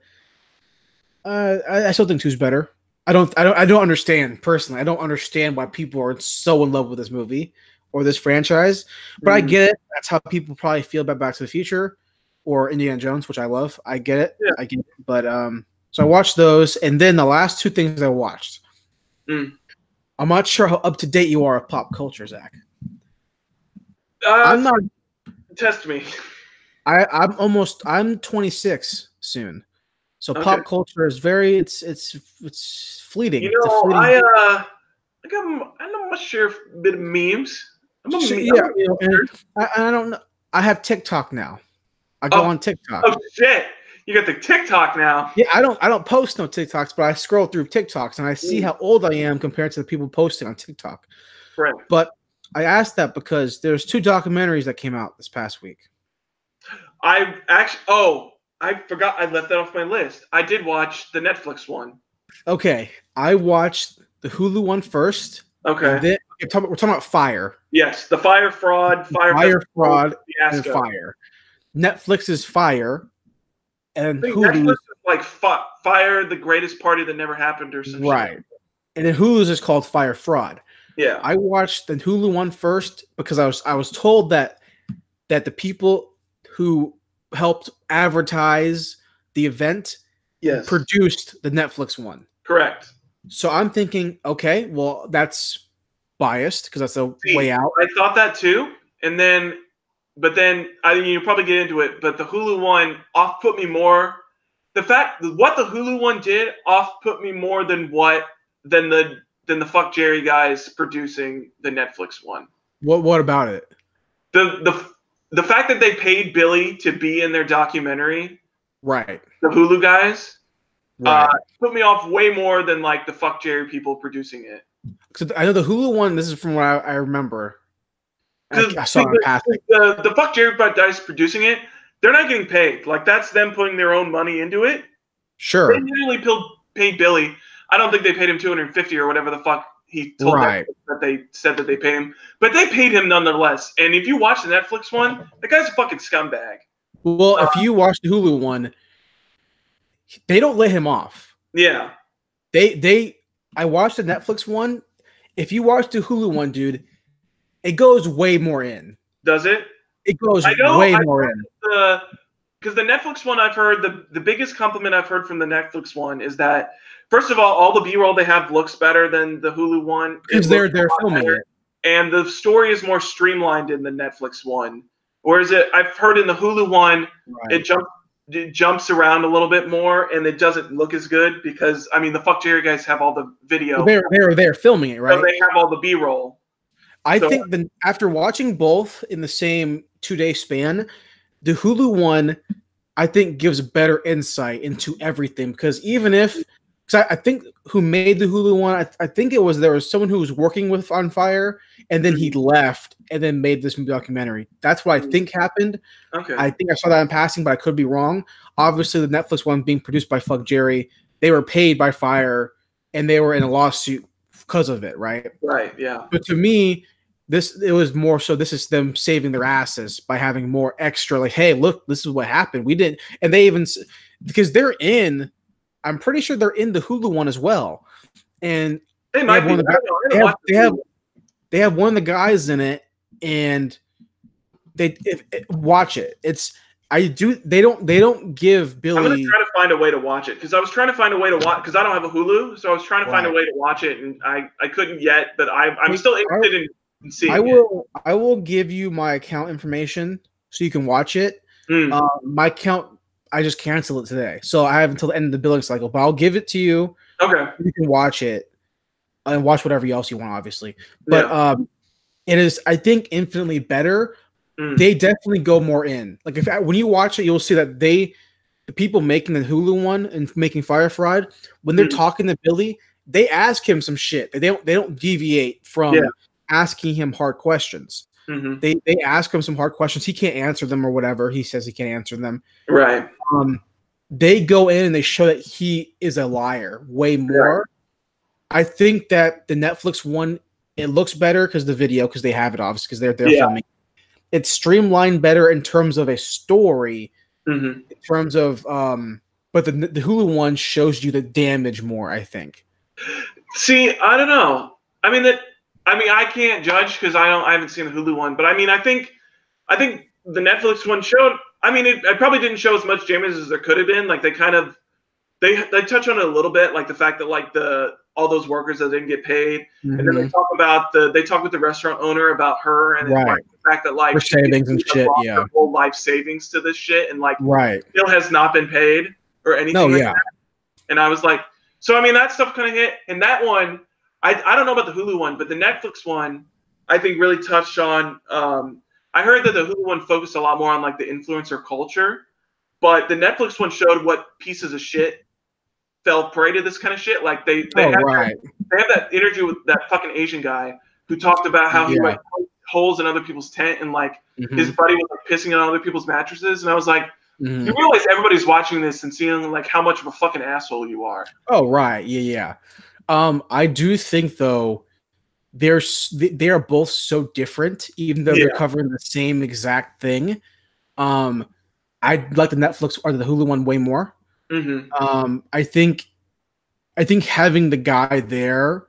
I still think two's better. I don't understand personally. I don't understand why people are so in love with this movie or this franchise, but I get it. That's how people probably feel about Back to the Future or Indiana Jones, which I love. I get it. Yeah. I get it. But so I watched those, and then the last two things I watched. I'm not sure how up to date you are of pop culture, Zach. I'm not. Test me. I'm 26 soon. So pop culture is very it's fleeting. You know, I know my share of a bit of memes. I don't know. I have TikTok now. I go on TikTok. Oh shit! You got the TikTok now. Yeah, I don't post no TikToks, but I scroll through TikToks and I see how old I am compared to the people posting on TikTok. Right. But I asked that because there's two documentaries that came out this past week. I forgot I left that off my list. I did watch the Netflix one. Okay, I watched the Hulu one first. Okay. Then we're talking about Fire. Yes, the Fire fraud, and Fire. Netflix's Fire, and Hulu's is like Fire, the greatest party that never happened, or something. Right. And then Hulu's is called Fire Fraud. Yeah. I watched the Hulu one first because I was told that the people who helped advertise the event produced the Netflix one. Correct. So I'm thinking, okay, well, that's biased because that's a way out. I thought that too. But then you'll probably get into it, but the Hulu one off-put me more. What the Hulu one did off-put me more than the Fuck Jerry guys producing the Netflix one. What about it? The fact that they paid Billy to be in their documentary, right? The Hulu guys, put me off way more than like the Fuck Jerry people producing it. So I know the Hulu one. This is from what I remember. I saw it passing. The Fuck Jerry guys producing it, they're not getting paid. Like that's them putting their own money into it. Sure. They literally paid Billy. I don't think they paid him $250 or whatever the fuck he told them that they said that they paid him, but they paid him nonetheless. And if you watch the Netflix one, the guy's a fucking scumbag. Well, if you watch the Hulu one, they don't let him off. Yeah. I watched the Netflix one. If you watch the Hulu one, dude, it goes way more in. Does it? It goes way more in. Because the Netflix one, I've heard the biggest compliment I've heard from the Netflix one is that, first of all the B-roll they have looks better than the Hulu one. Because they're filming it. And the story is more streamlined in the Netflix one. Whereas I've heard in the Hulu one, it jumps around a little bit more and it doesn't look as good because, I mean, the Fuck Jerry guys have all the video. They're filming it, right? So they have all the B-roll. I think after watching both in the same 2-day span, the Hulu one, I think, gives better insight into everything because I think who made the Hulu one, I think there was someone who was working with on Fire and then he left and then made this documentary. That's what I think happened. Okay. I think I saw that in passing, but I could be wrong. Obviously, the Netflix one being produced by Fuck Jerry, they were paid by Fire and they were in a lawsuit because of it, right? Right, yeah. But to me, it was more so this is them saving their asses by having more extra, like, hey, look, this is what happened. We didn't, and they even, because I'm pretty sure they're in the Hulu one as well. And they have one of the guys in it, and watch it. They don't give Billy. I'm gonna try to find a way to watch it because I was trying to find a way to watch because I don't have a Hulu, so I was trying to find a way to watch it, and I couldn't yet, but I'm still interested in seeing it. I will give you my account information so you can watch it. My account, I just canceled it today, so I have until the end of the billing cycle. But I'll give it to you. Okay. You can watch it and watch whatever else you want, obviously. But it is, I think, infinitely better. They definitely go more in. Like when you watch it, you'll see that the people making the Hulu one and making Fire Fraud, when they're talking to Billy, they ask him some shit. They don't deviate from asking him hard questions. They ask him some hard questions. He can't answer them or whatever. He says he can't answer them. Right. They go in and they show that he is a liar way more. Right. I think that the Netflix one, it looks better because the video, because they have it obviously because they're filming. It's streamlined better in terms of a story in terms of but the Hulu one shows you the damage more, I think. See, I don't know. I mean I can't judge because I haven't seen the Hulu one, but I mean I think the Netflix one showed. I mean it probably didn't show as much damage as there could have been. Like they kind of they touch on it a little bit, like the fact that like all those workers that didn't get paid, and then they talk about they talk with the restaurant owner about her and like, the fact that like her savings and shit, her whole life savings to this shit, and like still has not been paid or anything that. And I was like, so I mean that stuff kind of hit, and that one I don't know about the Hulu one, but the Netflix one I think really touched on. I heard that the Hulu one focused a lot more on like the influencer culture, but the Netflix one showed what pieces of shit fell prey to this kind of shit. Like they have that interview with that fucking Asian guy who talked about how he like poked holes in other people's tent and like his buddy was like pissing on other people's mattresses, and I was like, you realize everybody's watching this and seeing like how much of a fucking asshole you are. Oh right, yeah. I do think though they are both so different, even though they're covering the same exact thing. I like the Netflix or the Hulu one way more. I think having the guy there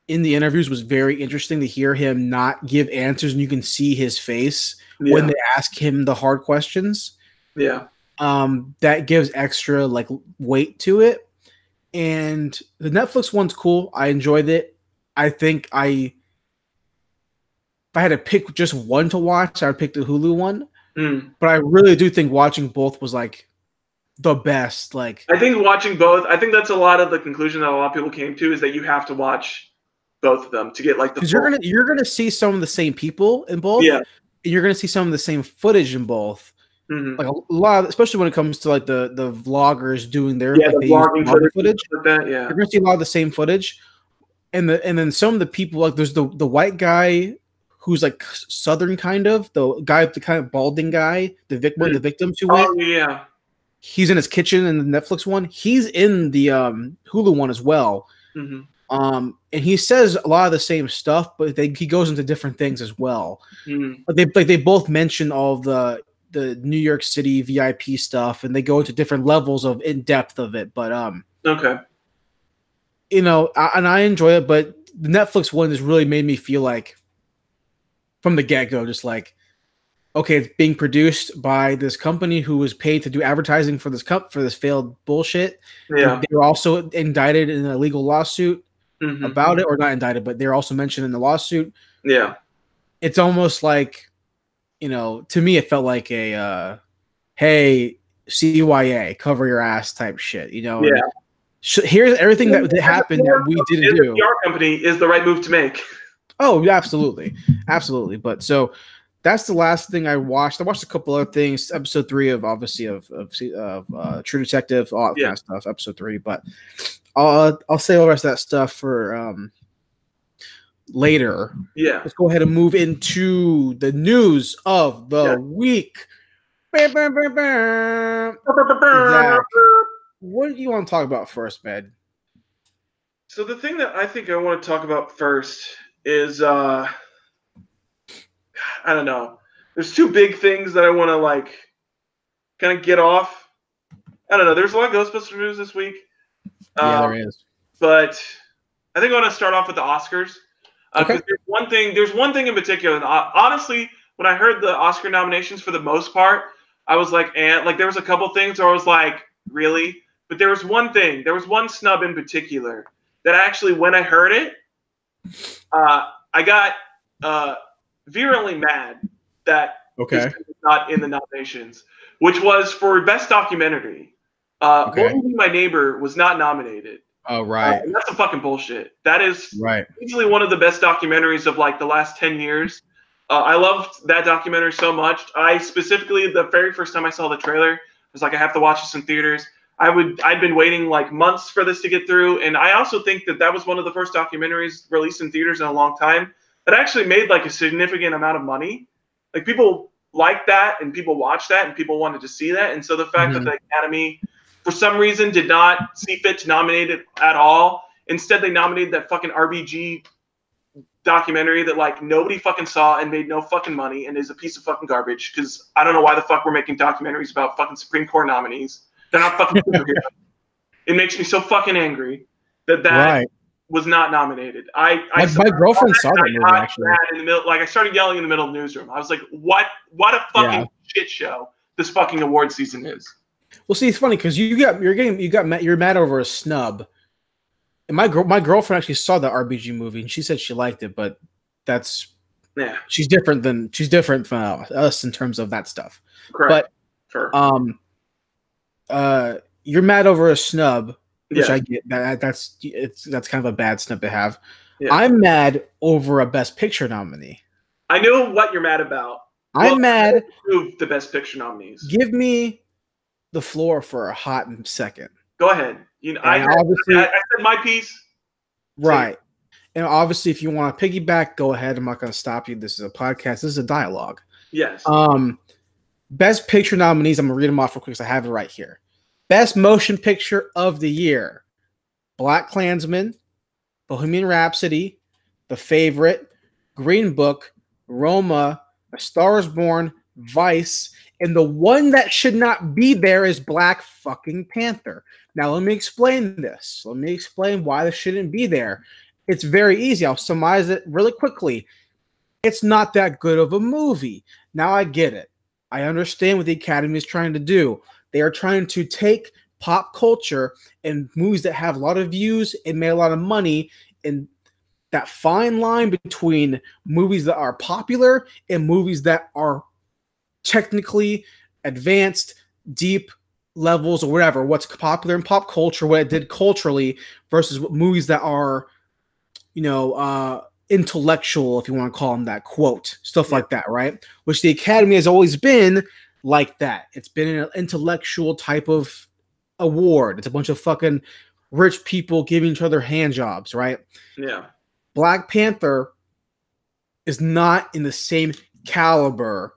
in the interviews was very interesting to hear him not give answers, and you can see his face when they ask him the hard questions. That gives extra like weight to it. And the Netflix one's cool. I enjoyed it. I think if I had to pick just one to watch, I would pick the Hulu one. But I really do think watching both was like the best. Like I think watching both, I think that's a lot of the conclusion that a lot of people came to, is that you have to watch both of them to get like the because you're gonna see some of the same people in both. Yeah. And you're gonna see some of the same footage in both. Like a lot, especially when it comes to like the vloggers doing their like they vlogging footage. Like that, You're gonna see a lot of the same footage, and then some of the people, like there's the white guy who's like Southern kind of, the kind of balding guy, the victim to it. He's in his kitchen in the Netflix one. He's in the Hulu one as well. And he says a lot of the same stuff, but he goes into different things as well. But they both mention all of the New York City VIP stuff, and they go into different levels of in depth of it. But you know, I enjoy it. But the Netflix one has really made me feel like from the get go, just like, okay, it's being produced by this company who was paid to do advertising for this for this failed bullshit. They were also indicted in a legal lawsuit about it, or not indicted, but they're also mentioned in the lawsuit. It's almost like, you know, to me, it felt like a, hey, CYA, cover your ass type shit, you know? Here's everything that happened that we didn't do. The PR company is the right move to make. Oh, absolutely. Absolutely. But so that's the last thing I watched. I watched a couple other things. Episode 3 of obviously of True Detective, all that kind of stuff. Episode 3, but I'll say all the rest of that stuff for later. Let's go ahead and move into the news of the week. Zach, what do you want to talk about first, man? So the thing that I think I want to talk about first is I don't know. There's two big things that I want to like kind of get off. I don't know. There's a lot of Ghostbusters news this week. There is. But I think I want to start off with the Oscars. Okay. There's one thing in particular. And honestly, when I heard the Oscar nominations, for the most part, I was like, there was a couple things where I was like, really? But there was one thing. There was one snub in particular that actually, when I heard it, I got virulently mad that this was not in the nominations, which was for Best Documentary. What Would Be My Neighbor was not nominated. Oh, right. And that's a fucking bullshit. That is easily one of the best documentaries of like the last 10 years. I loved that documentary so much. I specifically, the very first time I saw the trailer, I was like, I have to watch this in theaters. I'd been waiting like months for this to get through. And I also think that was one of the first documentaries released in theaters in a long time that actually made like a significant amount of money. Like people liked that and people watched that and people wanted to see that. And so the fact that the Academy, for some reason, did not see fit to nominate it at all. Instead, they nominated that fucking RBG documentary that like nobody fucking saw and made no fucking money and is a piece of fucking garbage. Because I don't know why the fuck we're making documentaries about fucking Supreme Court nominees. They're not fucking superheroes. It makes me so fucking angry that Right. was not nominated. My girlfriend saw that movie actually. In the middle, like I started yelling in the middle of the newsroom. I was like, "What a fucking shit show this fucking award season is." Well, see, it's funny because you're mad over a snub, and my girlfriend actually saw the RBG movie and she said she liked it, but she's different from us in terms of that stuff. Correct. But you're mad over a snub. Which I get that's kind of a bad snub to have. Yeah. I'm mad over a Best Picture nominee. I know what you're mad about. I'm mad. The Best Picture nominees. Give me the floor for a hot second. Go ahead. You know, I said my piece. Right. And obviously, if you want to piggyback, go ahead. I'm not going to stop you. This is a podcast. This is a dialogue. Yes. Best Picture nominees. I'm going to read them off real quick because I have it right here. Best Motion Picture of the Year: BlacKkKlansman, Bohemian Rhapsody, The Favorite, Green Book, Roma, A Star Is Born, Vice, and the one that should not be there is Black fucking Panther. Now, let me explain this. Let me explain why this shouldn't be there. It's very easy. I'll summarize it really quickly. It's not that good of a movie. Now, I get it. I understand what the Academy is trying to do. They are trying to take pop culture and movies that have a lot of views and made a lot of money, and that fine line between movies that are popular and movies that are technically advanced, deep levels or whatever, what's popular in pop culture, what it did culturally versus movies that are, intellectual, if you want to call them that, quote, stuff like that, right? Which the Academy has always been like that. It's been an intellectual type of award. It's a bunch of fucking rich people giving each other hand jobs, right? Yeah. Black Panther is not in the same caliber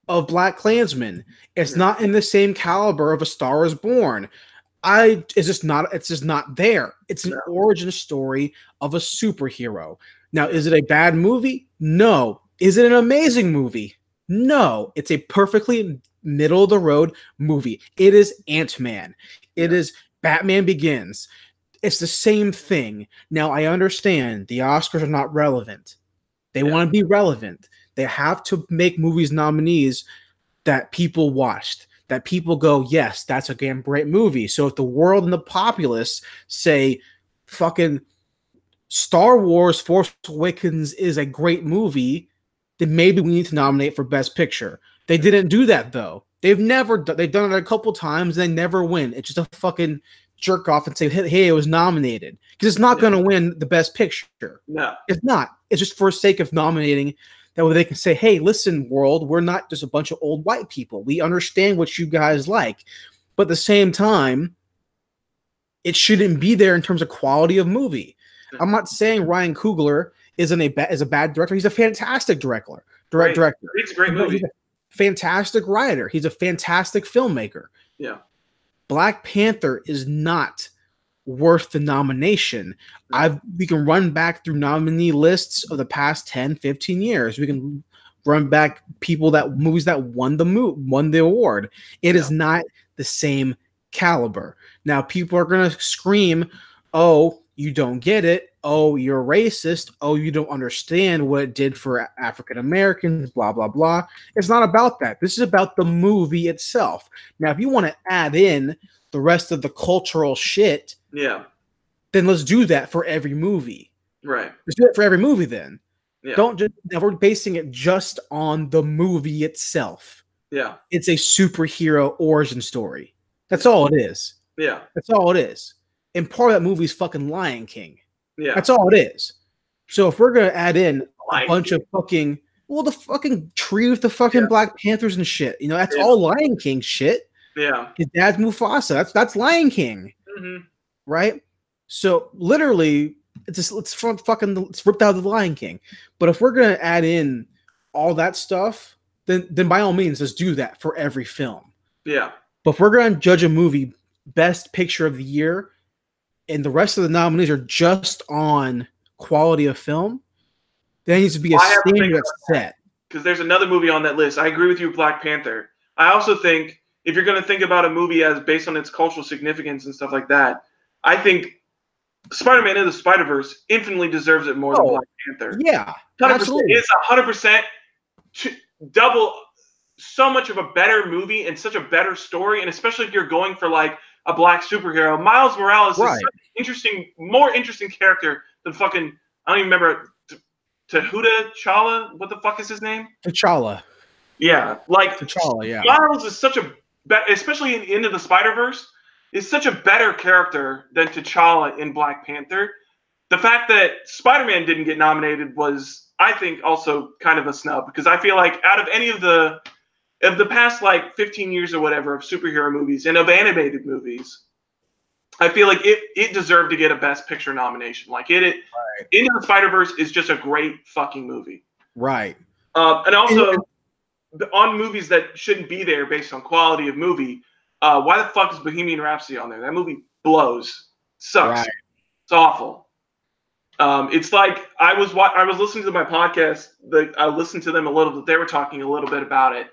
of BlacKkKlansman. It's not in the same caliber of A Star Is Born. It's just not there. It's an origin story of a superhero. Now, is it a bad movie? No. Is it an amazing movie? No, it's a perfectly middle of the road movie. It is Ant-Man. It is Batman Begins. It's the same thing. Now, I understand the Oscars are not relevant. They want to be relevant. They have to make movies nominees that people watched, that people go, yes, that's a damn great movie. So if the world and the populace say fucking Star Wars Force Awakens is a great movie, then maybe we need to nominate for Best Picture. They didn't do that, though. They've done it a couple times. They never win. It's just a fucking jerk off and say, hey, it was nominated. Because it's not going to win the Best Picture. No. It's not. It's just for the sake of nominating. That way they can say, hey, listen, world, we're not just a bunch of old white people. We understand what you guys like. But at the same time, it shouldn't be there in terms of quality of movie. I'm not saying Ryan Coogler is a bad director. He's a fantastic director. It's a great movie. He's a fantastic writer. He's a fantastic filmmaker. Yeah. Black Panther is not worth the nomination. We can run back through nominee lists of the past 10, 15 years. We can run back movies that won the award. It is not the same caliber. Now people are going to scream, "Oh, you don't get it. Oh, you're racist. Oh, you don't understand what it did for African Americans, blah, blah, blah." It's not about that. This is about the movie itself. Now, if you want to add in the rest of the cultural shit, then let's do that for every movie. Right. Let's do it for every movie then. Yeah. We're basing it just on the movie itself. Yeah. It's a superhero origin story. That's all it is. Yeah. That's all it is. And part of that movie is fucking Lion King. Yeah. That's all it is. So if we're going to add in a bunch of fucking, the fucking tree with the fucking Black Panthers and shit, that's all Lion King shit. Yeah. His dad's Mufasa. That's Lion King. Mm-hmm. Right? So literally, it's ripped out of the Lion King. But if we're going to add in all that stuff, then by all means, let's do that for every film. Yeah. But if we're going to judge a movie Best Picture of the Year, and the rest of the nominees are just on quality of film, there needs to be a standard set. Because there's another movie on that list. I agree with you, Black Panther. I also think if you're going to think about a movie as based on its cultural significance and stuff like that, I think Spider-Man Into the Spider-Verse infinitely deserves it more than Black Panther. Yeah, 100%. absolutely. It's 100% double so much of a better movie and such a better story, and especially if you're going for like a black superhero. Miles Morales is such an more interesting character than fucking, I don't even remember, Tahuta Chala? What the fuck is his name? T'Challa. Yeah, like T'Challa, yeah. Miles is such a, especially in Into the Spider-Verse, is such a better character than T'Challa in Black Panther. The fact that Spider-Man didn't get nominated was, I think, also kind of a snub, because I feel like out of any of the past like 15 years or whatever of superhero movies and of animated movies, I feel like it deserved to get a Best Picture nomination. Like Into the Spider-Verse is just a great fucking movie. Right. And also on movies that shouldn't be there based on quality of movie, why the fuck is Bohemian Rhapsody on there? That movie blows. Sucks. Right. It's awful. It's like I was listening to my podcast. I listened to them a little bit. They were talking a little bit about it.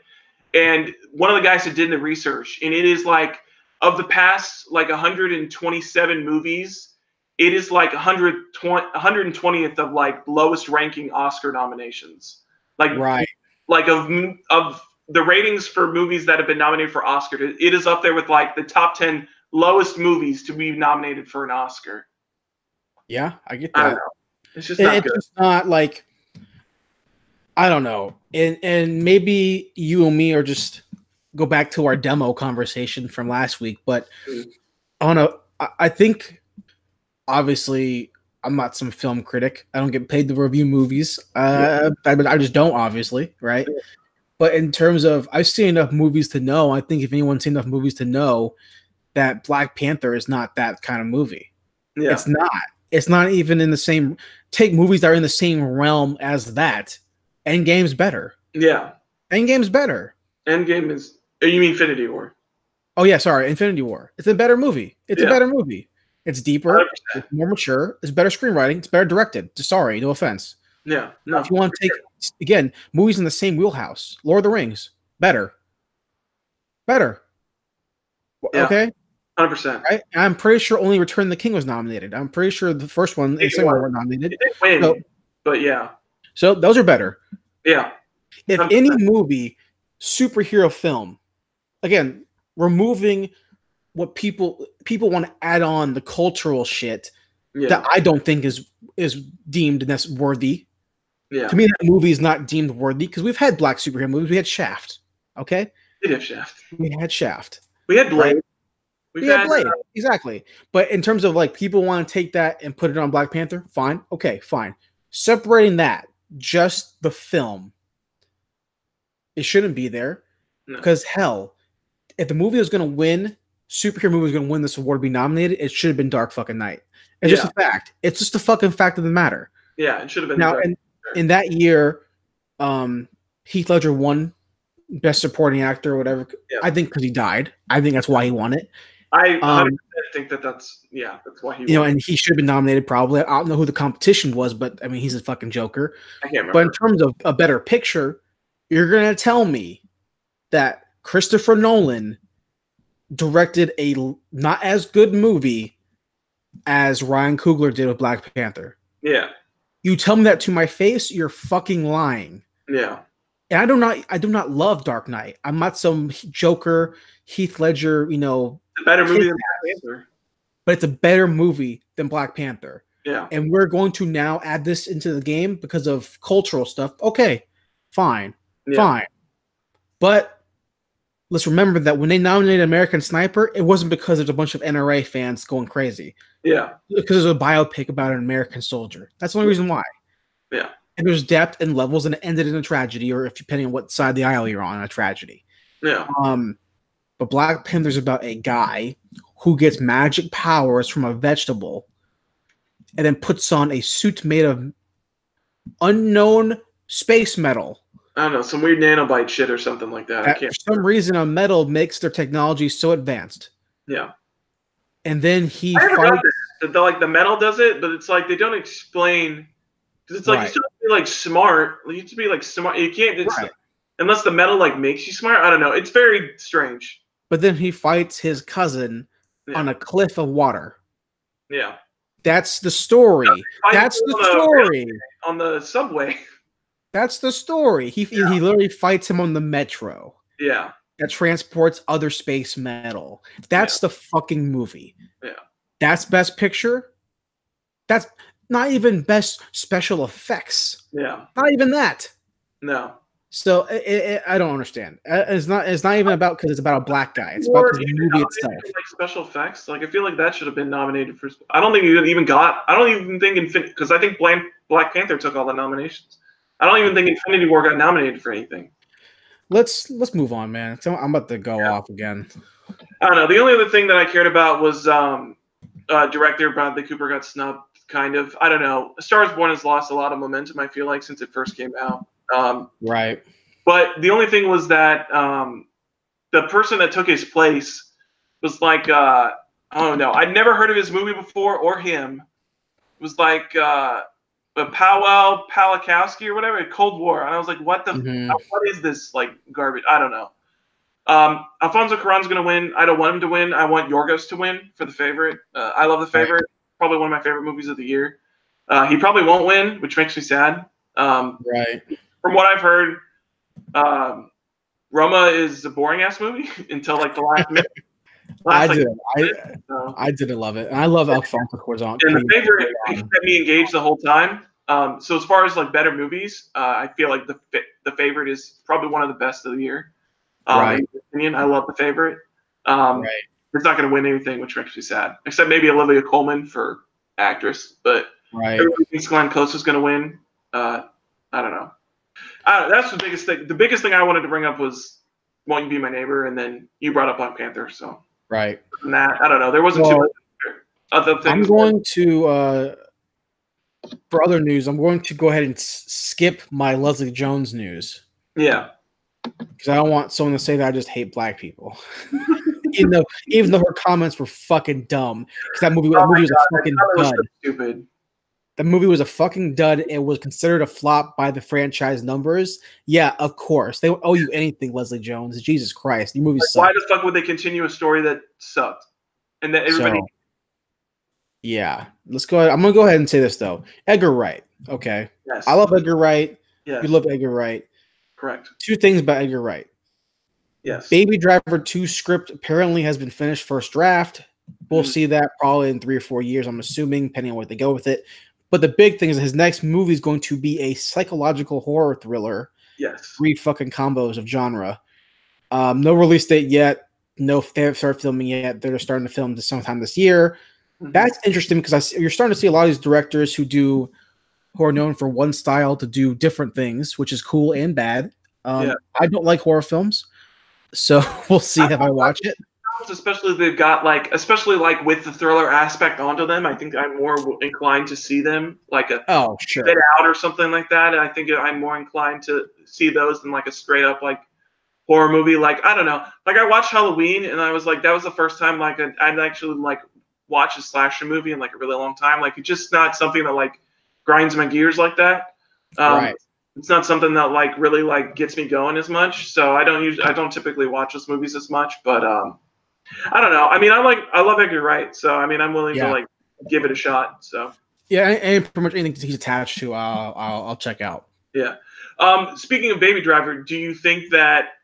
And one of the guys that did the research, and it is like, of the past like 127 movies, it is like 120th of like lowest ranking Oscar nominations. Like of the ratings for movies that have been nominated for Oscar, it is up there with like the top 10 lowest movies to be nominated for an Oscar. Yeah, I get that. I don't know. It's just not good. It's not like, I don't know. And maybe you and me are just go back to our demo conversation from last week, but I think obviously I'm not some film critic. I don't get paid to review movies. I just don't, obviously, right? Yeah. But in terms of, I've seen enough movies to know, I think if anyone's seen enough movies to know that Black Panther is not that kind of movie. Yeah. It's not. It's not even in the same, take movies that are in the same realm as that. Endgame's better. Yeah. Endgame's better. Endgame is, you mean Infinity War? Oh, yeah, sorry. Infinity War. It's a better movie. It's a better movie. It's deeper. 100%. It's more mature. It's better screenwriting. It's better directed. Sorry, no offense. Yeah. No. If you want to take, again, movies in the same wheelhouse. Lord of the Rings. Better. Yeah. Okay? 100%. Right? I'm pretty sure only Return of the King was nominated. I'm pretty sure the first one and the second one were nominated. It didn't win, but yeah. So those are better. Yeah. If 100%. Any movie, superhero film, again, removing what people want to add on the cultural shit that I don't think is deemed that's worthy. Yeah. To me, that movie is not deemed worthy because we've had black superhero movies. We had Shaft. Okay. We did have Shaft. We had Shaft. We had Blade. Right? We had Blade. Exactly. But in terms of like people want to take that and put it on Black Panther, fine. Okay, fine. Separating that, just the film, it shouldn't be there. No. Because hell, if the movie was going to win, superhero movie was going to win this award, be nominated, it should have been Dark fucking Knight. It's just a fact. It's just a fucking fact of the matter. Yeah, it should have been. Now, in that year, Heath Ledger won Best Supporting Actor or whatever. Yeah. I think because he died. I think that's why he won it. I think that's why he won. And he should have been nominated probably. I don't know who the competition was, but I mean, he's a fucking joker. I can't remember. But in terms of a better picture, you're going to tell me that Christopher Nolan directed a not as good movie as Ryan Coogler did with Black Panther. Yeah. You tell me that to my face, you're fucking lying. Yeah. And I do not love Dark Knight. I'm not some Joker, Heath Ledger, It's a better movie than Black Panther. But it's a better movie than Black Panther. Yeah. And we're going to now add this into the game because of cultural stuff. Okay, fine. Yeah. Fine. But let's remember that when they nominated American Sniper, it wasn't because there's a bunch of NRA fans going crazy. Yeah. Because there's a biopic about an American soldier. That's the only reason why. Yeah. And there's depth and levels, and it ended in a tragedy, or if depending on what side of the aisle you're on, a tragedy. Yeah. But Black Panther's about a guy who gets magic powers from a vegetable and then puts on a suit made of unknown space metal. I don't know, some weird nanobite shit or something like that. For some reason, a metal makes their technology so advanced. Yeah. and then he I never got fights. this. The metal does it, but it's like they don't explain. Because it's like you still have to be like smart. You have to be like smart. You can't unless the metal like makes you smart. I don't know. It's very strange. But then he fights his cousin on a cliff of water. Yeah. That's the story. That's the story. On the subway. That's the story. He literally fights him on the metro. Yeah. That transports other space metal. That's the fucking movie. Yeah. That's Best Picture. That's not even Best Special Effects. Yeah. Not even that. No. So I don't understand. It's not even about because it's about a black guy. It's about the movie itself. Like special effects, like I feel like that should have been nominated for. I don't think you even got. I don't even think because I think Black Panther took all the nominations. I don't even think Infinity War got nominated for anything. Let's move on, man. I'm about to go off again. I don't know. The only other thing that I cared about was director Bradley Cooper got snubbed. Kind of. I don't know. A Star is Born has lost a lot of momentum. I feel like since it first came out. Right. But the only thing was that the person that took his place was like, I don't know. I'd never heard of his movie before or him. It was like Powell Palakowski or whatever, Cold War. And I was like, what is this like garbage? I don't know. Alfonso Cuarón's going to win. I don't want him to win. I want Yorgos to win for The Favorite. I love The Favorite. Probably one of my favorite movies of the year. He probably won't win, which makes me sad. Right. From what I've heard, Roma is a boring ass movie until like the last minute. I didn't love it, and I love Alfonso Cuarón. And The Favorite kept me engaged the whole time. So as far as like better movies, I feel like the Favorite is probably one of the best of the year. In my opinion, I love The Favorite. It's not going to win anything, which makes me sad. Except maybe Olivia Colman for actress, but everybody thinks Glenn Close is going to win. I don't know. That's the biggest thing. The biggest thing I wanted to bring up was Won't You Be My Neighbor, and then you brought up Black Panther. So I don't know. There wasn't too much other things. I'm going to for other news. I'm going to go ahead and skip my Leslie Jones news. Yeah, because I don't want someone to say that I just hate black people. even though her comments were fucking dumb. Because that movie was a fucking dud. So stupid. The movie was a fucking dud. It was considered a flop by the franchise numbers. Yeah, of course. They don't owe you anything, Leslie Jones. Jesus Christ. Your movie sucked. Why the fuck would they continue a story that sucked? And that everybody... yeah. Let's go ahead. I'm going to go ahead and say this, though. Edgar Wright. Okay. Yes. I love Edgar Wright. Yeah. You love Edgar Wright. Correct. Two things about Edgar Wright. Yes. Baby Driver 2 script apparently has been finished first draft. We'll see that probably in 3 or 4 years, I'm assuming, depending on where they go with it. But the big thing is that his next movie is going to be a psychological horror thriller. Yes. 3 fucking combos of genre. No release date yet. No, they haven't started filming yet. They're starting to film this sometime this year. That's interesting because you're starting to see a lot of these directors who are known for one style to do different things, which is cool and bad. I don't like horror films, so we'll see if I watch it. Especially they've got especially with the thriller aspect onto them. I think I'm more inclined to see them like a Get Out or something like that. I think I'm more inclined to see those than like a straight up horror movie. I don't know. I watched Halloween and I was like, that was the first time I'd actually watch a slasher movie in a really long time. It's just not something that grinds my gears like that. It's not something that really gets me going as much. So I don't typically watch those movies as much, but I don't know. I mean, I love Edgar Wright, so I mean, I'm willing to give it a shot. So and pretty much anything he's attached to, I'll check out. Yeah. Speaking of Baby Driver, do you think that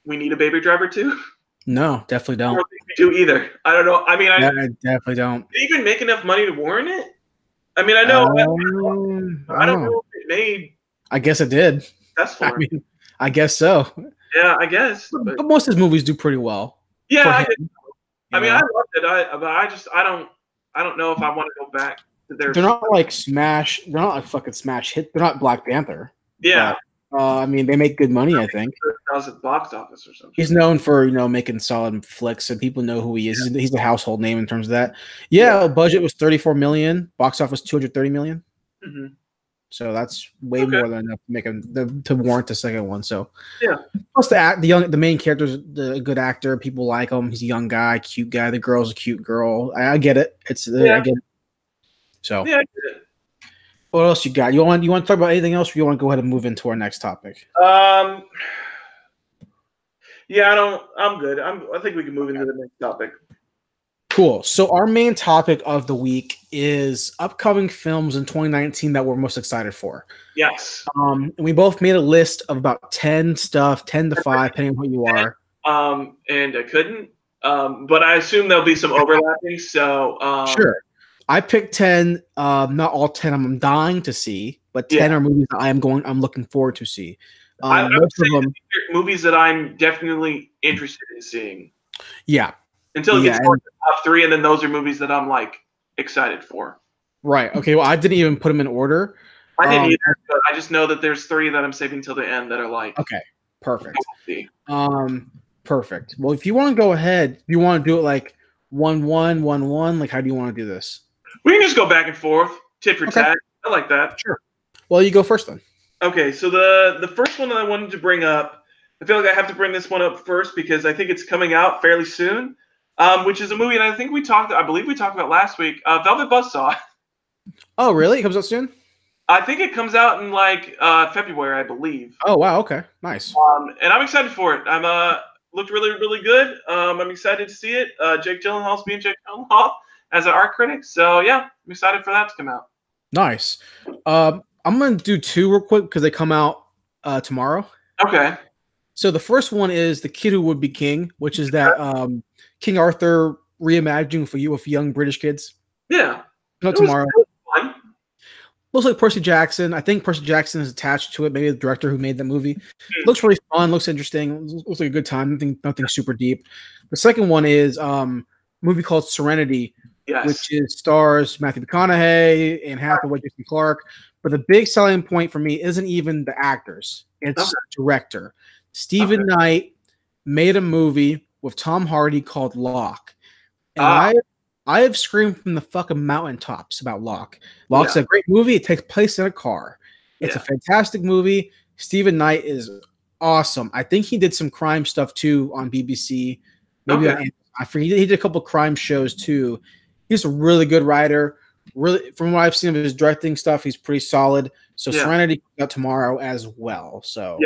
we need a Baby Driver 2? No, definitely don't. I don't think we do either. I don't know. I mean, I definitely don't. Did it even make enough money to warrant it? I mean, I know. I don't know if it made. I guess it did. I mean, I guess so. Yeah, I guess. But most of his movies do pretty well. Yeah, I mean, I loved it. But I don't know if I want to go back to their. They're not smash. They're not fucking smash hit. They're not Black Panther. Yeah. But, I mean, they make good money. I think. Does at box office or something. He's known for making solid flicks, and people know who he is. He's a household name in terms of that. Yeah, budget was $34 million. Box office $230 million. Mm-hmm. So that's way more than enough to make to warrant the second one. So yeah. Plus the main character's a good actor. People like him. He's a young guy, cute guy. The girl's a cute girl. I get it. I get it. So yeah, I get it. What else you got? You want to talk about anything else, or you want to go ahead and move into our next topic? Yeah, I'm good. I think we can move into the next topic. Cool. So our main topic of the week is upcoming films in 2019 that we're most excited for. Yes. And we both made a list of about 10 to 5, depending on who you are. And I couldn't. But I assume there'll be some overlapping. So sure. I picked 10. Not all 10 I'm dying to see, but 10 are movies that I'm looking forward to see. I would say movies that I'm definitely interested in seeing. Yeah. Until it gets to the top 3, and then those are movies that I'm like excited for. Right. Okay. Well, I didn't even put them in order. I didn't either, but I just know that there's 3 that I'm saving till the end that are like. Okay. Perfect. Perfect. Well, if you want to go ahead, you want to do it like 1-1, 1-1. Like, how do you want to do this? We can just go back and forth, tit for tat. I like that. Sure. Well, you go first then. Okay. So the first one that I wanted to bring up, I feel like I have to bring this one up first because I think it's coming out fairly soon. Which is a movie, and I believe we talked about last week, Velvet Buzzsaw. Oh, really? It comes out soon? I think it comes out in like February, I believe. Oh, wow. Okay. Nice. And I'm excited for it. Looked really, really good. I'm excited to see it. Jake Gyllenhaal's being Jake Gyllenhaal as an art critic. So, yeah, I'm excited for that to come out. Nice. I'm going to do 2 real quick because they come out tomorrow. Okay. So the first one is The Kid Who Would Be King, which is that King Arthur reimagining for you with young British kids. Yeah. Tomorrow. Looks like Percy Jackson. I think Percy Jackson is attached to it. Maybe the director who made that movie. Looks really fun. Looks interesting. Looks like a good time. Nothing super deep. The second one is a movie called Serenity, which stars Matthew McConaughey and Hathaway, Jason Clarke. But the big selling point for me isn't even the actors. It's director. Stephen Knight made a movie with Tom Hardy called Locke. And I have screamed from the fucking mountaintops about Locke. Locke's a great movie. It takes place in a car. It's a fantastic movie. Stephen Knight is awesome. I think he did some crime stuff too on BBC. Maybe I forget. He did a couple crime shows too. He's a really good writer. Really, from what I've seen of his directing stuff, he's pretty solid. So Serenity comes out tomorrow as well. So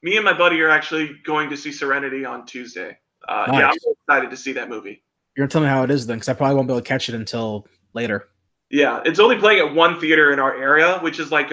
me and my buddy are actually going to see Serenity on Tuesday. Nice. Yeah, I'm so excited to see that movie. You're gonna tell me how it is then, because I probably won't be able to catch it until later. Yeah, it's only playing at one theater in our area, which is like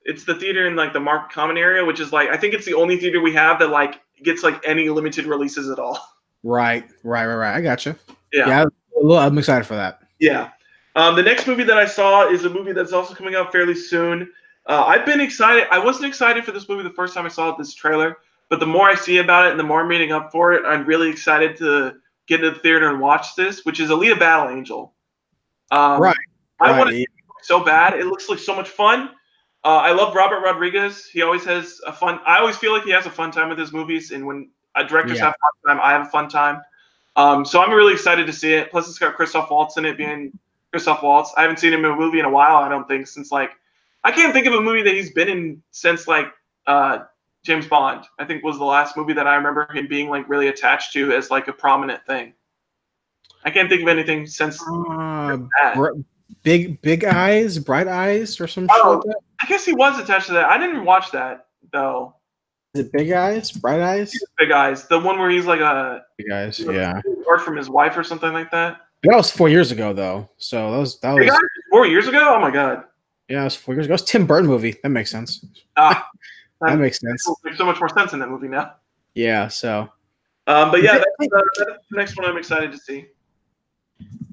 it's the theater in like the Market Common area, which is like I think it's the only theater we have that like gets like any limited releases at all. Right. I gotcha. Yeah, I'm excited for that. Yeah. The next movie that I saw is a movie that's also coming out fairly soon. I've been excited. I wasn't excited for this movie the first time I saw this trailer, but the more I see about it and the more I'm reading up for it, I'm really excited to get into the theater and watch this, which is Alita Battle Angel. I want to see it so bad. It looks like so much fun. I love Robert Rodriguez. He always has a fun. I always feel like he has a fun time with his movies, and when directors have a fun time, I have a fun time. So I'm really excited to see it. Plus, it's got Christoph Waltz in it, being Christoph Waltz. I haven't seen him in a movie in a while. I don't think since like I can't think of a movie that he's been in since like James Bond. I think was the last movie that I remember him being like really attached to as like a prominent thing. I can't think of anything since that. Big Eyes, Bright Eyes, or some shit like that. I guess he was attached to that. I didn't watch that though. Is it Big Eyes, Bright Eyes? Big Eyes, the one where he's like a Big Eyes, yeah, or from his wife or something like that. That was 4 years ago though, so that was 4 years ago. Oh my god. Yeah, it was 4 years ago. It was Tim Burton movie. That makes sense. That makes sense. Makes so much more sense in that movie now. Yeah. So. But yeah, that's the next one I'm excited to see.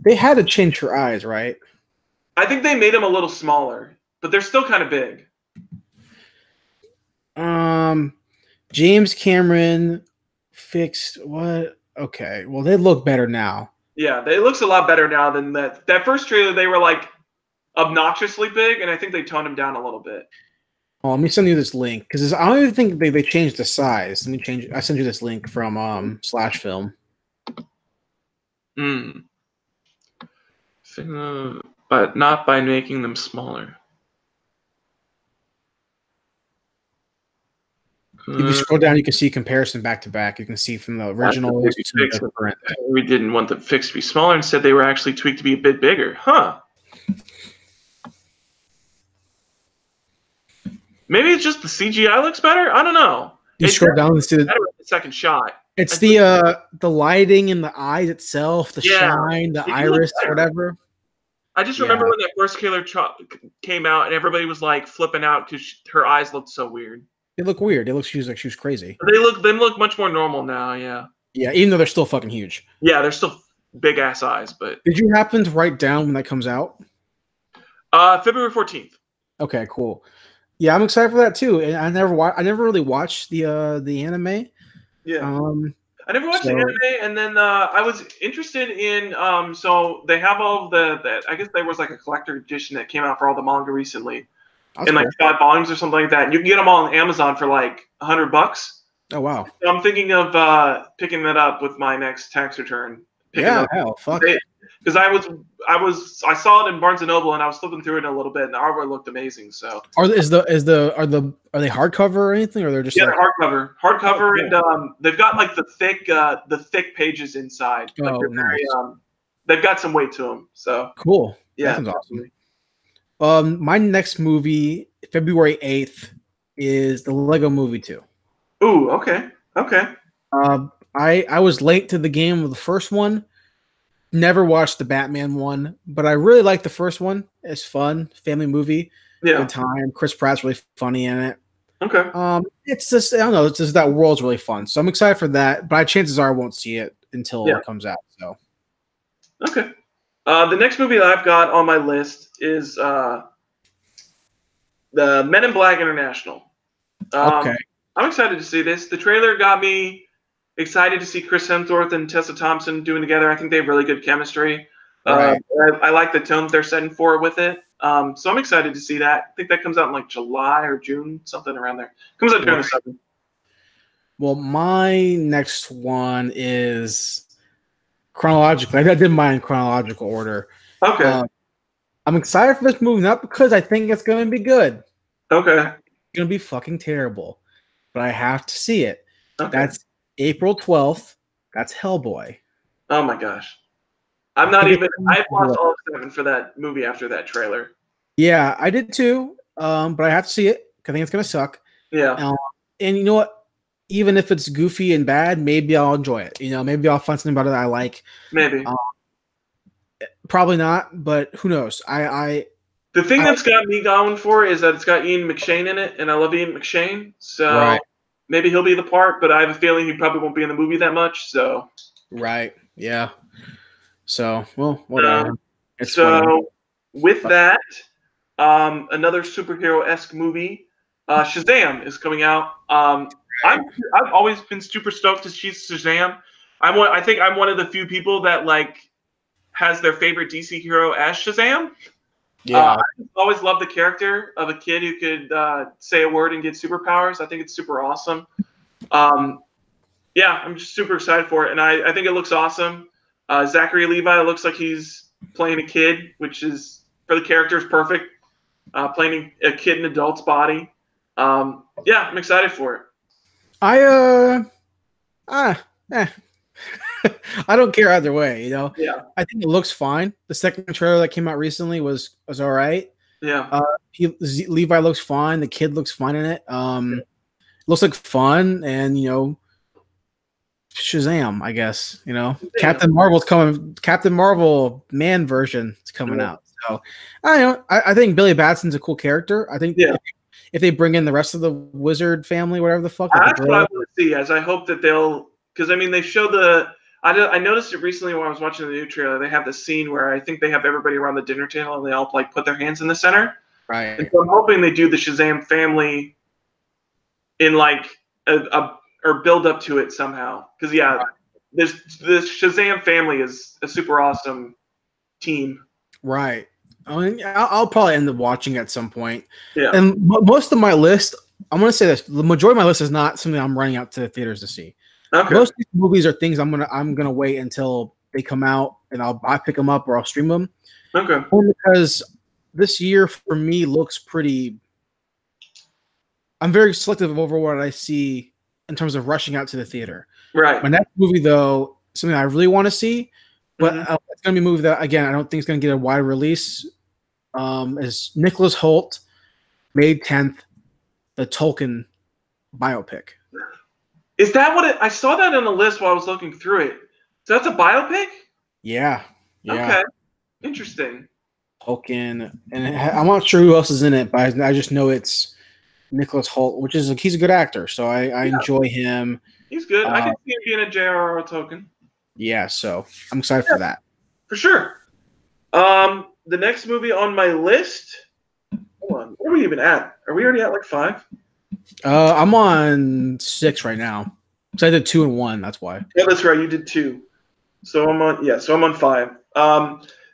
They had to change her eyes, right? I think they made them a little smaller, but they're still kind of big. James Cameron fixed what? Okay, well they look better now. Yeah, it looks a lot better now than that. That first trailer, they were like obnoxiously big, and I think they toned them down a little bit. Oh, let me send you this link because I don't even think they changed the size. Let me change. I sent you this link from Slash Film. But not by making them smaller. If you scroll down, you can see comparison back to back. You can see from the original to the current. We didn't want the fix to be smaller. Instead, they were actually tweaked to be a bit bigger. Huh. Maybe it's just the CGI looks better. I don't know. You scroll down and see the second shot. It's the lighting in the eyes itself, the shine, the iris, whatever. I just remember when that first killer came out and everybody was like flipping out because her eyes looked so weird. They look weird. They look she was crazy. They look much more normal now. Yeah. Yeah, even though they're still fucking huge. Yeah, they're still big ass eyes. But did you happen to write down when that comes out? February 14th. Okay, cool. Yeah, I'm excited for that too. And I never really watched the anime. Yeah. I never watched the anime, and then I was interested in. So they have all the. I guess there was like a collector edition that came out for all the manga recently, in like 5 volumes or something like that. And you can get them all on Amazon for like $100. Oh wow! So I'm thinking of picking that up with my next tax return. Hell, fuck. Because I saw it in Barnes and Noble, and I was flipping through it a little bit, and the artwork looked amazing. So are they hardcover or anything, or they're just they're hardcover, and they've got like the thick pages inside. Like nice. They've got some weight to them. So cool. Yeah, that's awesome. My next movie, February 8th, is the Lego Movie 2. Ooh, okay. I was late to the game with the first one. Never watched the Batman one, but I really like the first one. It's fun, family movie. Yeah. Good time. Chris Pratt's really funny in it. Okay. It's just I don't know. It's just that world's really fun, so I'm excited for that. But chances are I won't see it until it comes out. So. Okay. The next movie that I've got on my list is the Men in Black International. Okay. I'm excited to see this. The trailer got me excited to see Chris Hemsworth and Tessa Thompson doing together. I think they have really good chemistry. Right. I like the tone they're setting for with it. So I'm excited to see that. I think that comes out in like July or June, something around there. Comes out during the summer. Well, my next one is chronologically. I did mine in chronological order. Okay. I'm excited for this movie, not because I think it's going to be good. Okay. It's going to be fucking terrible. But I have to see it. Okay. That's April 12th. That's Hellboy. Oh my gosh. I've lost all excitement for that movie after that trailer. Yeah, I did too. But I have to see it because I think it's going to suck. Yeah. And you know what? Even if it's goofy and bad, maybe I'll enjoy it. Maybe I'll find something about it that I like. Maybe. Probably not, but who knows? The thing that's got me going for is that it's got Ian McShane in it, and I love Ian McShane. So maybe he'll be the part, but I have a feeling he probably won't be in the movie that much. So. Right. Yeah. So, well, whatever. With that, another superhero-esque movie, Shazam is coming out. I've always been super stoked to see Shazam. I think I'm one of the few people that has their favorite DC hero as Shazam. Yeah. I always loved the character of a kid who could say a word and get superpowers. I think it's super awesome. Yeah, I'm just super excited for it, and I think it looks awesome. Zachary Levi looks like he's playing a kid, which is for the character is perfect. Playing a kid in an adult's body. Yeah, I'm excited for it. I don't care either way, Yeah. I think it looks fine. The second trailer that came out recently was all right. Yeah. Levi looks fine. The kid looks fine in it. Looks like fun, and Shazam, I guess. Captain Marvel's coming. Captain Marvel man version is coming out. So I think Billy Batson's a cool character. I think if they bring in the rest of the wizard family, whatever the fuck. That's what I want to see. As I hope that they'll, because they show the. I noticed it recently when I was watching the new trailer. They have the scene where I think they have everybody around the dinner table and they all put their hands in the center. Right. And so I'm hoping they do the Shazam family in or build up to it somehow. Because this Shazam family is a super awesome team. Right. I'll probably end up watching at some point. Yeah. And most of my list, I'm going to say this: the majority of my list is not something I'm running out to the theaters to see. Okay. Most of these movies are things I'm gonna wait until they come out, and I'll pick them up or I'll stream them. Okay. Only because this year for me looks pretty. I'm very selective over what I see in terms of rushing out to the theater. Right. My next movie, though, something I really want to see, but it's going to be a movie that, again, I don't think it's going to get a wide release, is Nicholas Hoult, May 10th, the Tolkien biopic. Is that what I saw that on the list while I was looking through it. So that's a biopic? Yeah. Okay. Interesting. Tolkien, and I'm not sure who else is in it, but I just know it's Nicholas Hoult, he's a good actor, so I enjoy him. He's good. I can see him being a J.R.R. Tolkien. Yeah, so I'm excited for that. For sure. The next movie on my list. Hold on. Where are we even at? Are we already at like 5? I'm on 6 right now. So I did 2 and 1. That's why. Yeah, that's right. You did 2. So I'm on. Yeah. So I'm on 5.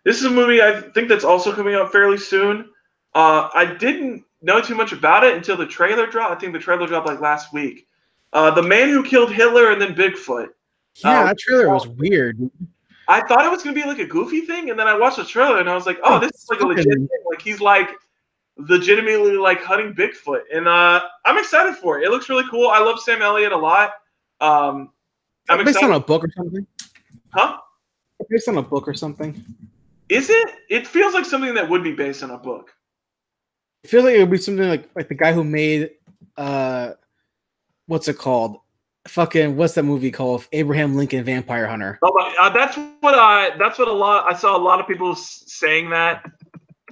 This is a movie I think that's also coming out fairly soon. I didn't know too much about it until the trailer dropped. I think the trailer dropped like last week. The Man Who Killed Hitler and then Bigfoot. Yeah, that trailer was weird. I thought it was gonna be like a goofy thing, and then I watched the trailer and I was like, "Oh, this is like a legit thing. Like he's like legitimately like hunting Bigfoot," and I'm excited for it. It looks really cool. I love Sam Elliott a lot. I'm based on a book or something. Huh? Based on a book or something. Is it? It feels like something that would be based on a book. I feel like it would be something like the guy who made what's it called? What's that movie called? Abraham Lincoln Vampire Hunter. Oh, that's what I saw a lot of people saying that.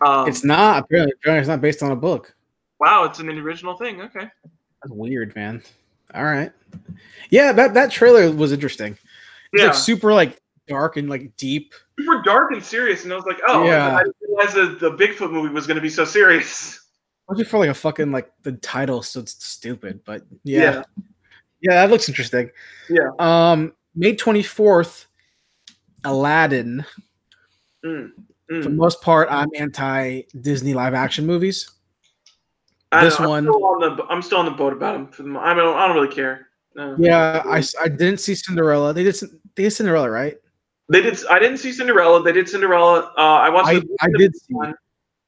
It's not. Apparently, it's not based on a book. Wow, it's an original thing. Okay. That's weird, man. All right. Yeah, that trailer was interesting. It's like super like dark and like deep. Super dark and serious, and I was like, oh, yeah. I didn't realize that the Bigfoot movie was going to be so serious. I just feel like a fucking like the title so stupid, but yeah, that looks interesting. Yeah. May 24th, Aladdin. For the most part, I'm anti Disney live action movies. I'm still on the boat about them. I don't really care. Yeah, I didn't see Cinderella. They did Cinderella, right? They did. I didn't see Cinderella. They did Cinderella. I watched. I did see it.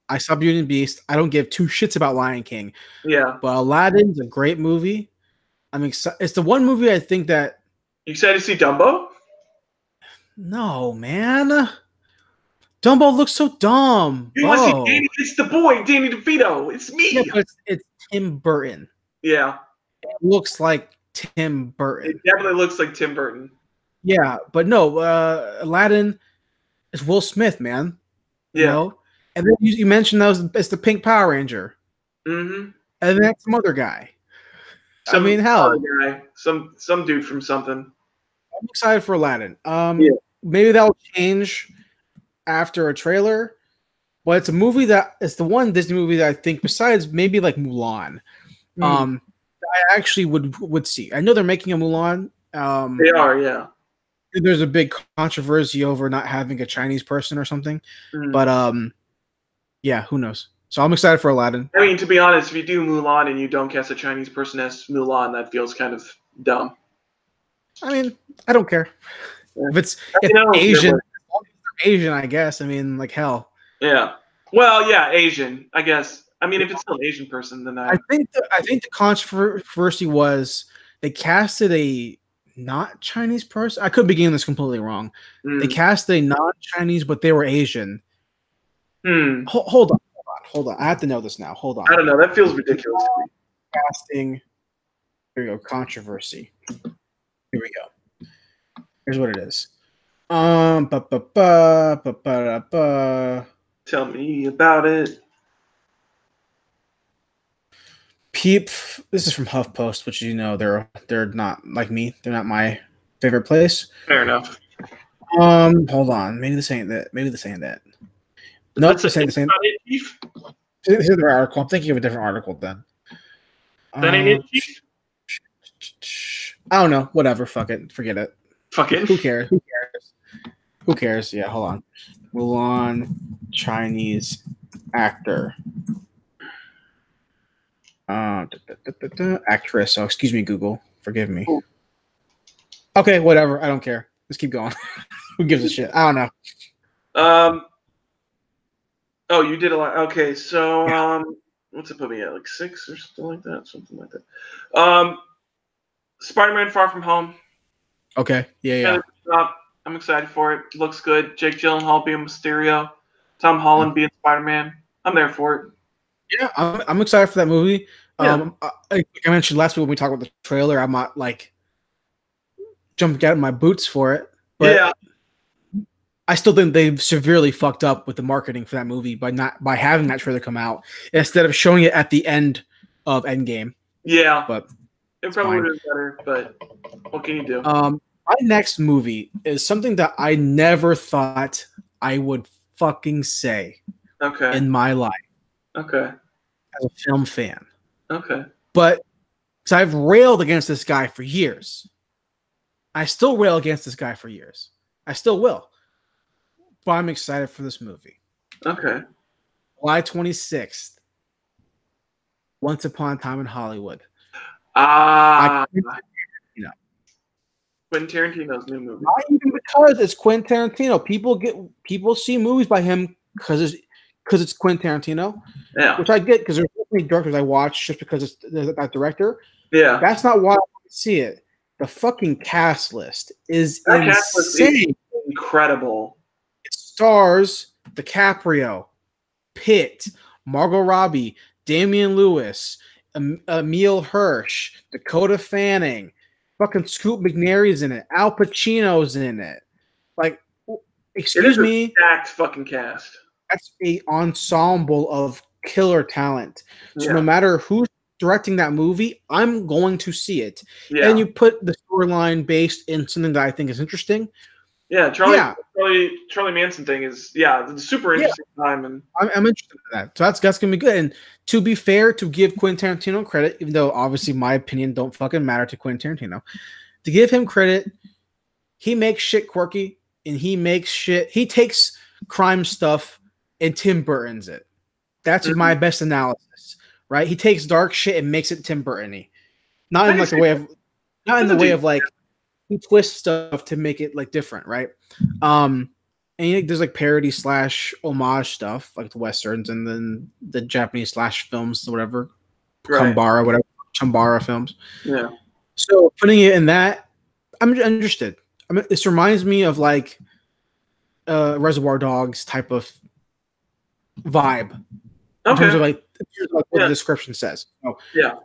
I saw Beauty and the Beast. I don't give 2 shits about Lion King. Yeah, but Aladdin's a great movie. I'm excited. It's the one movie I think that. You excited to see Dumbo? No, man. Dumbo looks so dumb. You want to see Danny? It's the boy, Danny DeVito. It's me. Yeah, but it's Tim Burton. Yeah, it looks like Tim Burton. It definitely looks like Tim Burton. Yeah, but no, Aladdin is Will Smith, man. You know? And then you mentioned it's the Pink Power Ranger. Mm-hmm. And then some other guy. Hell. Guy. Some dude from something. I'm excited for Aladdin. Maybe that'll change after a trailer. But it's a movie it's the one Disney movie that I think, besides maybe like Mulan, I actually would see. I know they're making a Mulan. They are, yeah. There's a big controversy over not having a Chinese person or something. But yeah, who knows? So I'm excited for Aladdin. I mean, to be honest, if you do Mulan and you don't cast a Chinese person as Mulan, that feels kind of dumb. I mean, I don't care. If it's Asian, I guess. I mean, like hell. Yeah. Well, yeah, Asian, I guess. I mean, if it's still an Asian person, then I think the controversy was they casted a not Chinese person. I could be getting this completely wrong. They cast a non-Chinese, but they were Asian. Hold on. I have to know this now. Hold on. I don't know. That feels ridiculous. Casting. Here we go. Controversy. Here we go. Here's what it is. Tell me about it. This is from HuffPost, which they're not like me. They're not my favorite place. Fair enough. Hold on. Maybe this ain't that. Nope, this ain't the same. This is their article. I'm thinking of a different article then. That ain't it, Chief? I don't know. Whatever. Fuck it. Forget it. Fuck it. Who cares? Yeah, hold on. Mulan, Chinese actor. Actress. So excuse me, Google. Forgive me. Okay, whatever. I don't care. Let's keep going. Who gives a shit? I don't know. Oh, you did a lot. Okay, so what's it put me at? Like 6 or something like that. Spider-Man: Far From Home. Okay. Yeah. I'm excited for it. Looks good. Jake Gyllenhaal being Mysterio, Tom Holland being Spider-Man. I'm there for it. Yeah, I'm excited for that movie. Yeah. Like I mentioned last week when we talked about the trailer, I'm not like jumping out of my boots for it, but yeah. I still think they've severely fucked up with the marketing for that movie by having that trailer come out instead of showing it at the end of Endgame. Yeah, but it probably would have been better. But what can you do? My next movie is something that I never thought I would fucking say. Okay. In my life. Okay. As a film fan. Okay. But because I've railed against this guy for years. I still rail against this guy for years. I still will. But I'm excited for this movie. Okay. July 26th. Once Upon a Time in Hollywood. Quentin Tarantino's new movie. Not even because it's Quentin Tarantino. People see movies by him because it's Quentin Tarantino. Yeah. Which I get because there's so many directors I watch just because it's that director. Yeah. That's not why I want to see it. The fucking cast list is insane. Cast list is incredible. It stars DiCaprio, Pitt, Margot Robbie, Damian Lewis, Emile Hirsch, Dakota Fanning, fucking Scoot McNairy's in it, Al Pacino's in it. Like, excuse me, stacked fucking cast. That's an ensemble of killer talent. So no matter who's directing that movie, I'm going to see it. Yeah. And you put the storyline based in something that I think is interesting. Yeah, Charlie Manson thing is it's super interesting time, and I'm interested in that. So that's gonna be good. And to be fair, to give Quentin Tarantino credit, even though obviously my opinion don't fucking matter to Quentin Tarantino, to give him credit, he makes shit quirky and he takes crime stuff and Tim Burton's it. That's my best analysis, right? He takes dark shit and makes it Tim Burton-y. Not in the way of like he twists stuff to make it like different, right? And there's like parody / homage stuff, like the westerns and then the Japanese / films, whatever, Chambara films. Yeah. So putting it in that, I'm interested. I mean, this reminds me of like Reservoir Dogs type of vibe in terms of like what the description says. So,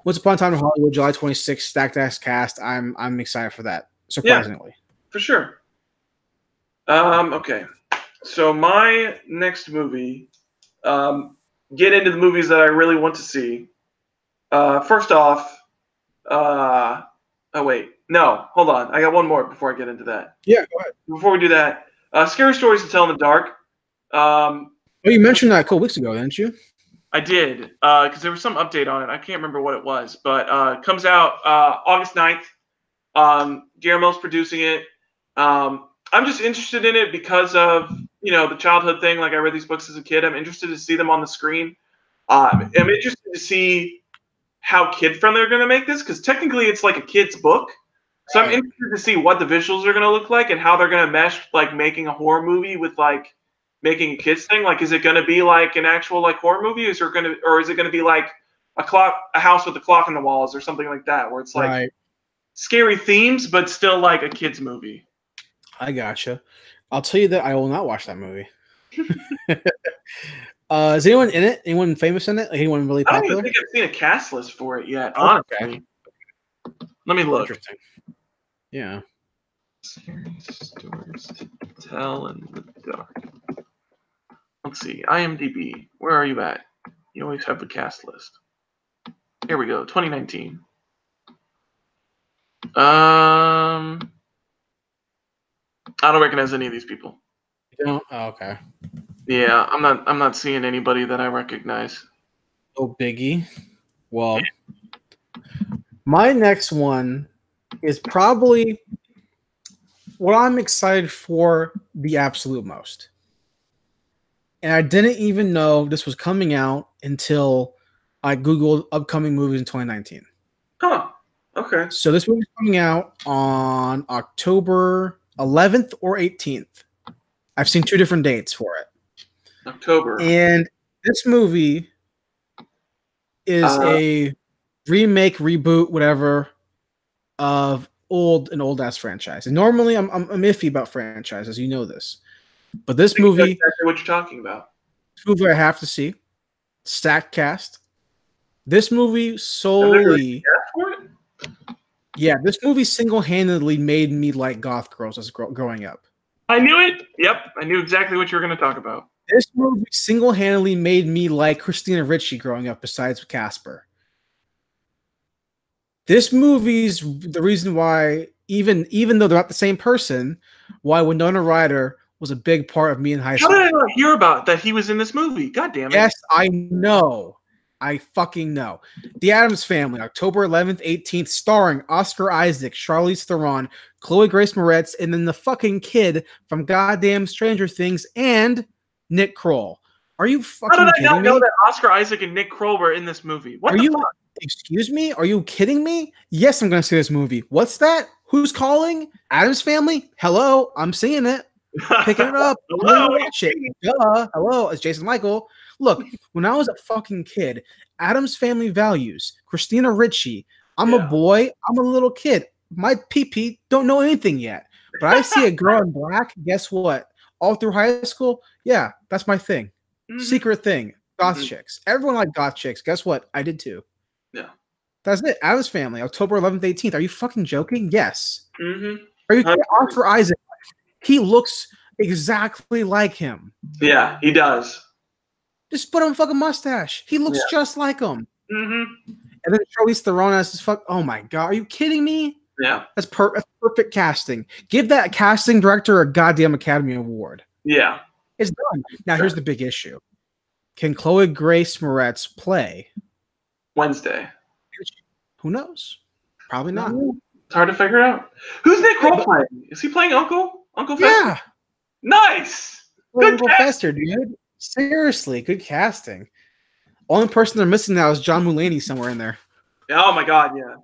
Once Upon a Time in Hollywood, July 26th, stacked ass cast. I'm excited for that. Surprisingly, for sure. Okay, so my next movie. Get into the movies that I really want to see. First off, oh wait, no, hold on. I got one more before I get into that. Yeah, go ahead. Before we do that, Scary Stories to Tell in the Dark. You mentioned that a couple weeks ago, didn't you? I did, because there was some update on it. I can't remember what it was, but it comes out August 9th. Guillermo's producing it. I'm just interested in it because of, the childhood thing. Like, I read these books as a kid. I'm interested to see them on the screen. I'm interested to see how kid-friendly they're going to make this, because technically it's like a kid's book. So I'm interested to see what the visuals are going to look like and how they're going to mesh, like, making a horror movie with, like, making a kids thing. Like, is it going to be like an actual like horror movie? Is it going to be like a house with a clock in the walls or something like that, where it's like scary themes but still like a kids movie? I gotcha. I'll tell you that I will not watch that movie. Is anyone in it? Anyone famous in it? Anyone really popular? I don't even think I've seen a cast list for it yet. Honestly, okay. Let me look. Interesting. Yeah. Scary Stories to Tell in the Dark. Let's see. IMDb. Where are you at? You always have the cast list. Here we go. 2019. I don't recognize any of these people. You don't? Oh, okay. Yeah, I'm not seeing anybody that I recognize. Oh, biggie. Well, my next one is probably what I'm excited for the absolute most. And I didn't even know this was coming out until I Googled upcoming movies in 2019. Huh. Okay. So this movie's coming out on October 11th or 18th. I've seen 2 different dates for it. October. And this movie is a remake, reboot, whatever, of an old ass franchise. And normally I'm iffy about franchises, you know this. But this movie, exactly what you're talking about. This movie I have to see. Stacked cast. This movie solely. Yeah, this movie single-handedly made me like goth girls as growing up. I knew it. Yep, I knew exactly what you were going to talk about. This movie single-handedly made me like Christina Ricci growing up, besides Casper. This movie's the reason why, even though they're not the same person, why Winona Ryder was a big part of me in high school. How did I not hear about that he was in this movie? God damn it. Yes, I know. I fucking know. The Addams Family, October 11th, 18th, starring Oscar Isaac, Charlize Theron, Chloe Grace Moretz, and then the fucking kid from goddamn Stranger Things and Nick Kroll. Are you fucking kidding me? How did I not know that Oscar Isaac and Nick Kroll were in this movie? What the fuck? Excuse me? Are you kidding me? Yes, I'm going to see this movie. What's that? Who's calling? Addams Family? Hello, I'm seeing it. Picking it up. Hello. Watch it. Duh. Hello, it's Jason Michael. Look, when I was a fucking kid, Addams Family Values, Christina Ricci, I'm a boy, I'm a little kid. My pee-pee don't know anything yet. But I see a girl in black, guess what? All through high school, yeah, that's my thing. Mm-hmm. Secret thing. Goth chicks. Everyone liked goth chicks. Guess what? I did too. Yeah. That's it. Addams Family, October 11th, 18th. Are you fucking joking? Yes. Mm-hmm. Are you Oscar Isaac? He looks exactly like him. Yeah, he does. Just put him a fucking mustache. He looks just like him. Mm-hmm. And then Charlize Theron has this fuck. Oh my god, are you kidding me? Yeah, that's perfect casting. Give that casting director a goddamn Academy Award. Yeah, it's done. Now here's the big issue: can Chloe Grace Moretz play Wednesday? Who knows? Probably not. It's hard to figure out. Who's Nick Kroll playing? Is he playing Uncle Fester? Yeah. Nice. Good Uncle Fester, dude. Seriously, good casting. Only person they're missing now is John Mulaney somewhere in there. Oh my god, yeah.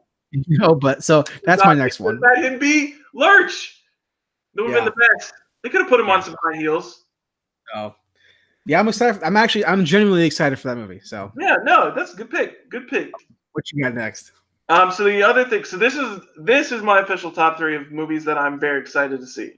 But so that's my next one. That him be Lurch. That would have been the best. They could have put him on some high heels. Oh. Yeah, I'm excited. I'm genuinely excited for that movie. So yeah, no, that's a good pick. Good pick. What you got next? So the other thing, so this is my official top 3 of movies that I'm very excited to see.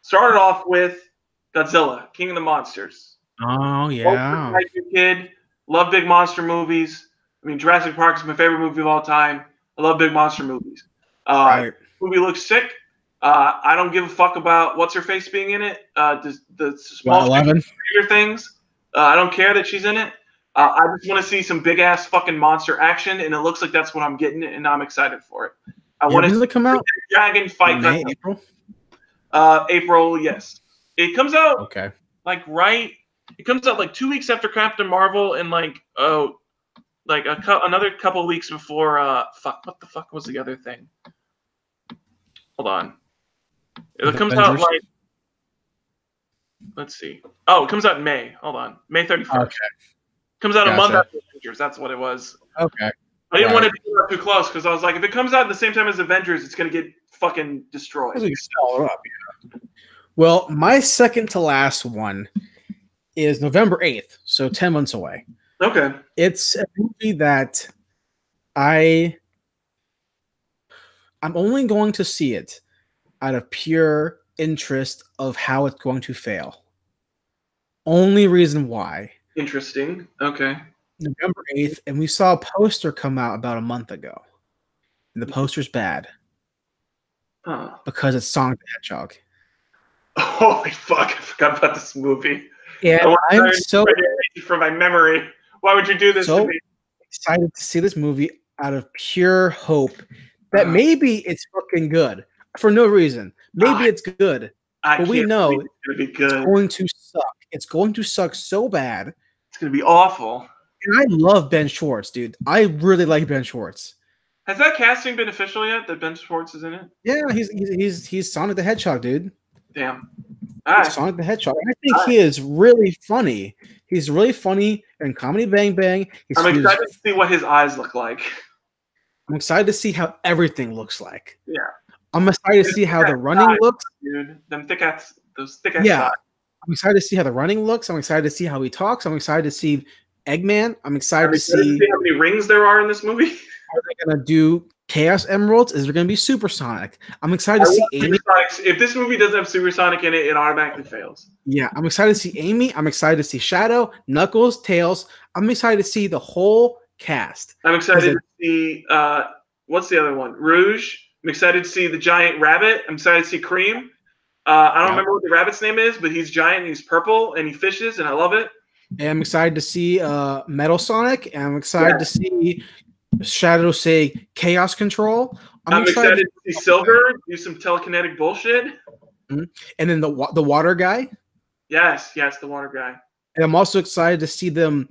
Started off with Godzilla, King of the Monsters. Oh yeah. Kid, love big monster movies. I mean, Jurassic Park is my favorite movie of all time. I love big monster movies. Right. Movie looks sick. I don't give a fuck about what's her face being in it. The small Stranger Things. I don't care that she's in it. I just want to see some big ass fucking monster action, and it looks like that's what I'm getting, and I'm excited for it. I want to come out. Dragon fight. May, April. April, yes. It comes out. Okay. It comes out like 2 weeks after Captain Marvel, and another couple weeks before. What the fuck was the other thing? Hold on. It comes out like. Let's see. Oh, it comes out in May. Hold on, May 31st. Okay. Comes out a month after Avengers. That's what it was. Okay. I didn't want to do that too close because I was like, if it comes out at the same time as Avengers, it's gonna get fucking destroyed. Well, my second to last one is November 8th, so 10 months away. Okay. It's a movie that I'm only going to see it out of pure interest of how it's going to fail. Only reason why. Interesting. Okay. November 8th, and we saw a poster come out about a month ago. And the poster's bad. Because it's Sonic the Hedgehog. Holy fuck, I forgot about this movie. Yeah, I'm so from my memory. Why would you do this to me? Excited to see this movie out of pure hope that maybe it's fucking good. For no reason. Maybe it's good. But we know it's gonna be good. It's going to suck. It's going to suck so bad. It's gonna be awful. And I love Ben Schwartz, dude. I really like Ben Schwartz. Has that casting been official yet? That Ben Schwartz is in it? Yeah, he's Sonic the Hedgehog, dude. Damn. All right. Sonic the Hedgehog. I think he is really funny. He's really funny in Comedy Bang Bang. I'm excited to see what his eyes look like. I'm excited to see how everything looks like. Yeah. I'm excited to see how the running looks. Dude, those thick ass yeah. eyes. I'm excited to see how the running looks. I'm excited to see how he talks. I'm excited to see Eggman. I'm excited to see how many rings there are in this movie. Are they gonna do Chaos Emeralds? Is there gonna be Supersonic? I'm excited to see Amy. If this movie doesn't have Supersonic in it, it automatically fails. Yeah, I'm excited to see Amy. I'm excited to see Shadow, Knuckles, Tails. I'm excited to see the whole cast. I'm excited to see what's the other one? Rouge. I'm excited to see the giant rabbit. I'm excited to see Cream. I don't remember what the rabbit's name is, but he's giant and he's purple and he fishes and I love it. And I'm excited to see Metal Sonic, and I'm excited to see Shadow say Chaos Control. I'm excited to see Silver do some telekinetic bullshit. Mm-hmm. And then the water guy. Yes, the water guy. And I'm also excited to see them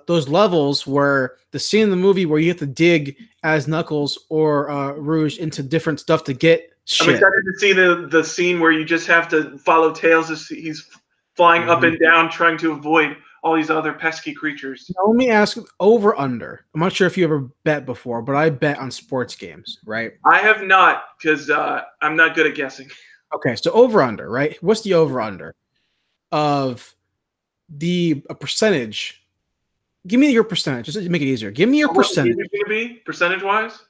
those levels where the scene in the movie where you have to dig as Knuckles or Rouge into different stuff to get shit. I'm excited to see the scene where you just have to follow Tails as he's flying up and down trying to avoid all these other pesky creatures. Now, let me ask, over under. I'm not sure if you ever bet before, but I bet on sports games, right? I have not, because I'm not good at guessing. Okay, so over under, right? What's the over under of the percentage? Give me your percentage, just to make it easier. Give me your percentage. What's it going to be percentage wise?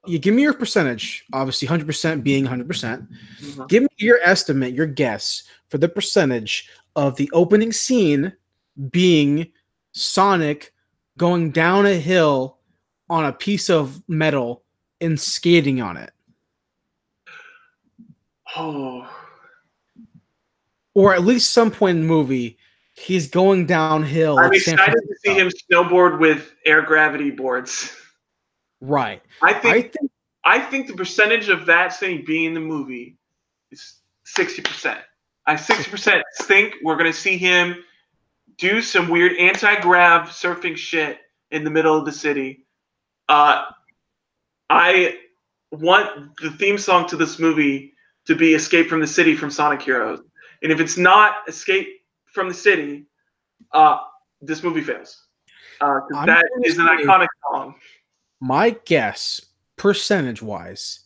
You give me your percentage. Obviously, 100% being 100%. Mm-hmm. Give me your estimate, your guess for the percentage of the opening scene being Sonic going down a hill on a piece of metal and skating on it. Oh. Or at least some point in the movie, he's going downhill. I'm excited to see him snowboard with air gravity boards. Right. I think the percentage of that thing being in the movie is 60%. I 60% think we're going to see him do some weird anti-grav surfing shit in the middle of the city. I want the theme song to this movie to be Escape from the City from Sonic Heroes. And if it's not Escape from the City, this movie fails. That is an iconic song. My guess, percentage-wise,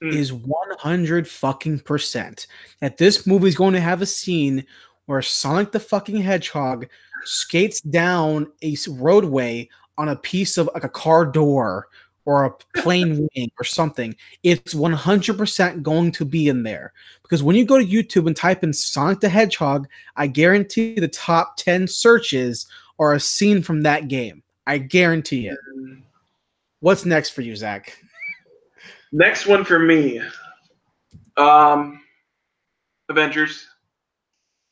is 100% that this movie is going to have a scene where Sonic the fucking Hedgehog skates down a roadway on a piece of like a car door or a plane wing or something. It's 100% going to be in there. Because when you go to YouTube and type in Sonic the Hedgehog, I guarantee the top 10 searches are a scene from that game. I guarantee it. What's next for you, Zach? Next one for me. Avengers.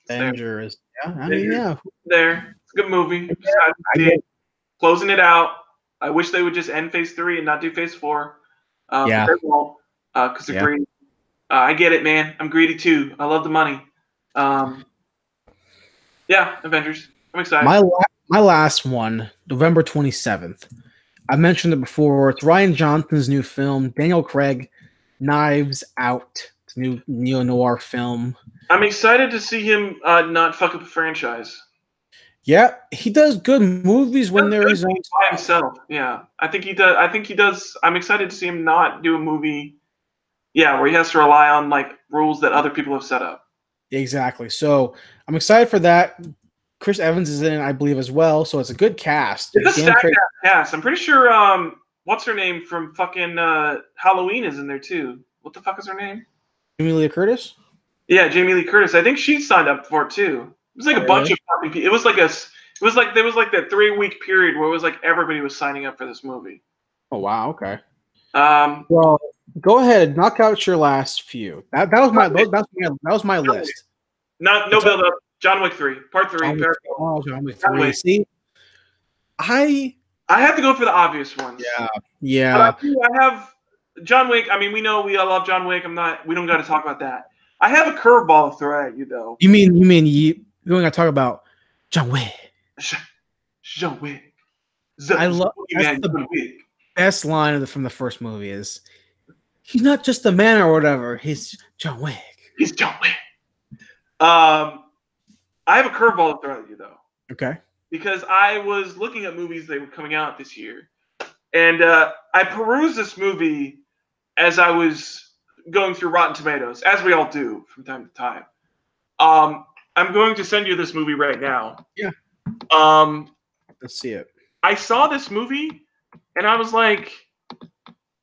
Avengers. Yeah, I mean, yeah. There. It's a good movie. Closing it out. I wish they would just end Phase 3 and not do Phase 4. Yeah. Because they're greedy. I get it, man. I'm greedy too. I love the money. Yeah, Avengers. I'm excited. My last one, November 27th. I mentioned it before. It's Rian Johnson's new film, Daniel Craig, Knives Out. It's a new neo-noir film. I'm excited to see him not fuck up a franchise. Yeah, he does good movies when there is by himself. Yeah, I think he does. I'm excited to see him not do a movie. Yeah, where he has to rely on like rules that other people have set up. Exactly. So I'm excited for that. Chris Evans is in it, I believe, as well. So it's a good cast. It's a stacked cast. I'm pretty sure. What's her name from fucking Halloween is in there too. What the fuck is her name? Jamie Lee Curtis. Yeah, Jamie Lee Curtis. I think she signed up for it too. It was like a bunch of people. It was like there was like that 3-week period where it was like everybody was signing up for this movie. Oh wow, okay. Well, go ahead, knock out your last few. That was my list. No build up. John Wick 3, Part 3. John Wick 3. See, I have to go for the obvious ones. Yeah. But I have John Wick. I mean, we know we all love John Wick. We don't got to talk about that. I have a curveball to throw at you though. You mean you don't got to talk about John Wick? John Wick. I love the best line from the first movie is, he's not just a man or whatever. He's John Wick. He's John Wick. I have a curveball to throw at you though. Okay. Because I was looking at movies that were coming out this year, and I perused this movie as I was going through Rotten Tomatoes, as we all do from time to time. I'm going to send you this movie right now. Yeah. Let's see it. I saw this movie, and I was like,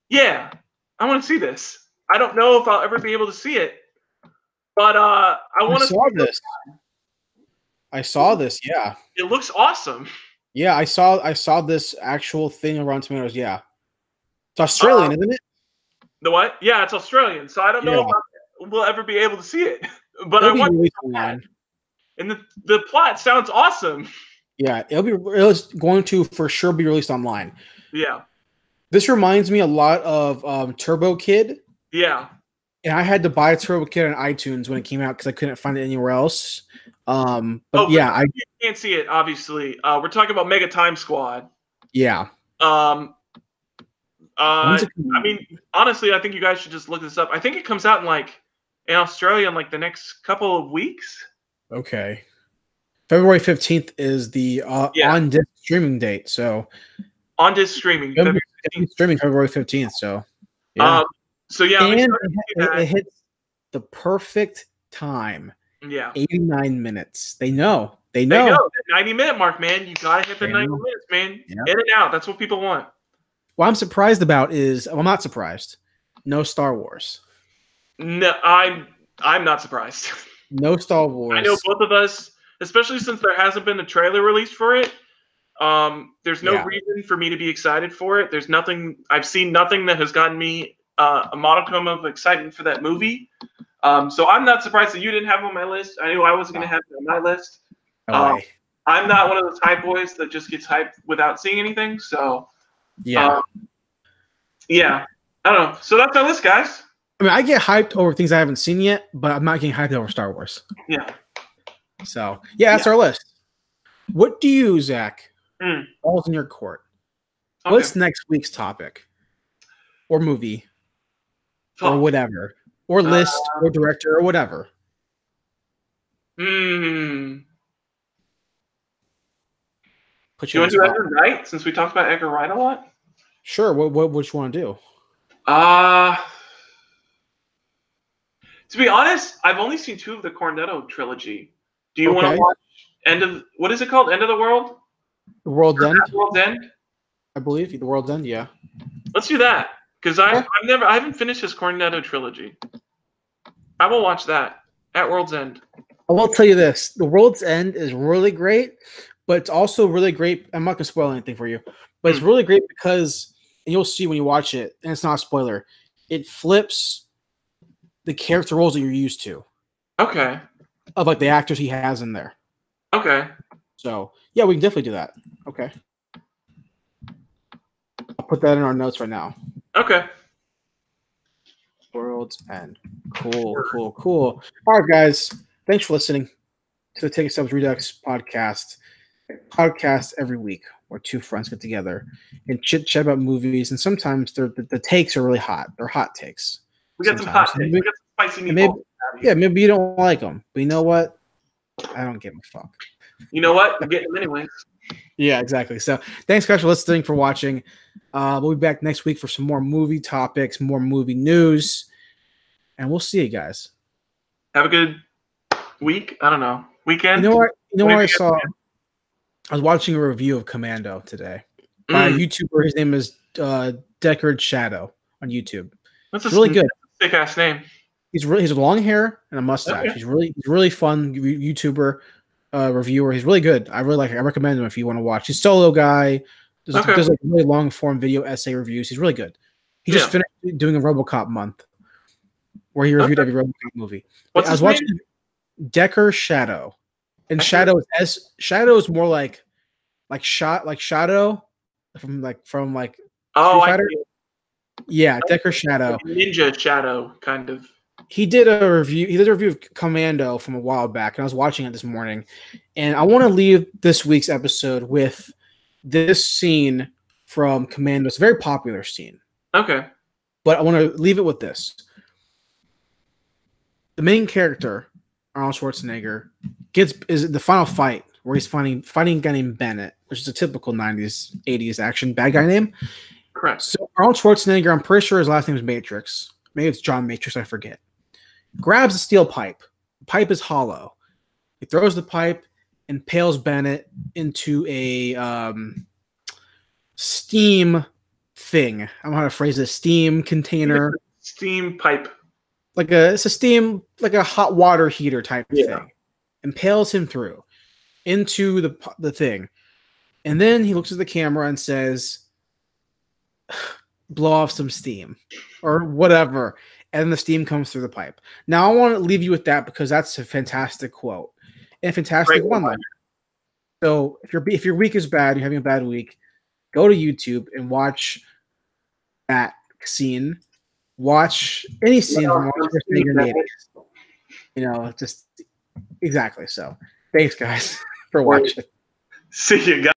yeah, I want to see this. I don't know if I'll ever be able to see it, but I want to see this. I saw this. Yeah, it looks awesome. Yeah, I saw this actual thing on Rotten Tomatoes. Yeah, it's Australian, isn't it? The what? Yeah, it's Australian. So I don't know if we'll ever be able to see it, but I want to. And the plot sounds awesome. Yeah, it's going to for sure be released online. Yeah. This reminds me a lot of Turbo Kid. Yeah. And I had to buy Turbo Kid on iTunes when it came out because I couldn't find it anywhere else. But you can't see it, obviously. We're talking about Mega Time Squad. Yeah. I mean, honestly, I think you guys should just look this up. I think it comes out in Australia in the next couple of weeks. Okay. February 15th is the on-disc streaming date. So on-disc streaming. February 15th. So yeah. And it hits the perfect time. Yeah. 89 minutes. They know. They know. The 90-minute mark, man. You gotta hit the 90 minutes, man. Yeah. In and out. That's what people want. What I'm surprised about is I'm not surprised. No Star Wars. No, I'm not surprised. No Star Wars. I know both of us, especially since there hasn't been a trailer released for it. There's no reason for me to be excited for it. There's nothing. I've seen nothing that has gotten me a modicum of excitement for that movie. So I'm not surprised that you didn't have it on my list. I knew I wasn't going to have it on my list. I'm not one of those hype boys that just gets hyped without seeing anything. So I don't know. So that's our list, guys. I mean, I get hyped over things I haven't seen yet, but I'm not getting hyped over Star Wars. Yeah. So that's our list. What do you, Zach? All's in your court. Okay. What's next week's topic, or movie, or whatever, or list, or director, or whatever? Do you want to do Edgar Wright, since we talked about Edgar Wright a lot? Sure. What you want to do? To be honest, I've only seen 2 of the Cornetto trilogy. Do you want to watch what is it called? End of the World? The World's End? World's End? I believe The World's End, yeah. Let's do that. Because I haven't finished his Cornetto trilogy. I will watch that at World's End. I will tell you this. The World's End is really great, but it's also really great. I'm not going to spoil anything for you, but it's really great because, and you'll see when you watch it, and it's not a spoiler, it flips the character roles that you're used to. Okay. Of the actors he has in there. Okay. So, yeah, we can definitely do that. Okay. I'll put that in our notes right now. Okay. World's End. Cool. All right, guys. Thanks for listening to the Ticket Stubs Redux podcast. Podcast every week where 2 friends get together and chit-chat about movies, and sometimes the takes are really hot. They're hot takes. We got some hot takes. We got some spicy meatballs. Maybe you don't like them, but you know what? I don't give a fuck. You know what? I'm getting them anyways. Yeah, exactly. So thanks, guys, for listening, for watching. We'll be back next week for some more movie topics, more movie news, and we'll see you guys. Have a good week. I don't know. Weekend. You know what I saw? I was watching a review of Commando today by a YouTuber. His name is Deckard Shadow on YouTube. That's really good. Sick ass name. He's long hair and a mustache. Okay. He's really fun YouTuber reviewer. He's really good. I really like him. I recommend him if you want to watch. He's a solo guy. Does really long form video essay reviews. He's really good. He just finished doing a RoboCop month where he reviewed every RoboCop movie. I was watching Deckard Shadow, and Shadow is more like Shadow from Street Fighter. Yeah, Deckard Shadow. Like Ninja Shadow, kind of. He did a review of Commando from a while back, and I was watching it this morning. And I want to leave this week's episode with this scene from Commando. It's a very popular scene. Okay. But I want to leave it with this. The main character, Arnold Schwarzenegger, is the final fight where he's fighting a guy named Bennett, which is a typical 90s, 80s action bad guy name. Correct. So Arnold Schwarzenegger, I'm pretty sure his last name is Matrix. Maybe it's John Matrix, I forget. Grabs a steel pipe. The pipe is hollow. He throws the pipe, impales Bennett into a steam thing. I don't know how to phrase this. Steam container. Steam pipe. It's a steam, like a hot water heater type thing. Impales him through into the thing. And then he looks at the camera and says, blow off some steam or whatever. And the steam comes through the pipe. Now I want to leave you with that because that's a fantastic quote and a fantastic one-liner. So if your week is bad, you're having a bad week, go to YouTube and watch that scene. Watch any scene from the 80s. You know, just exactly. So thanks guys for watching. See you guys.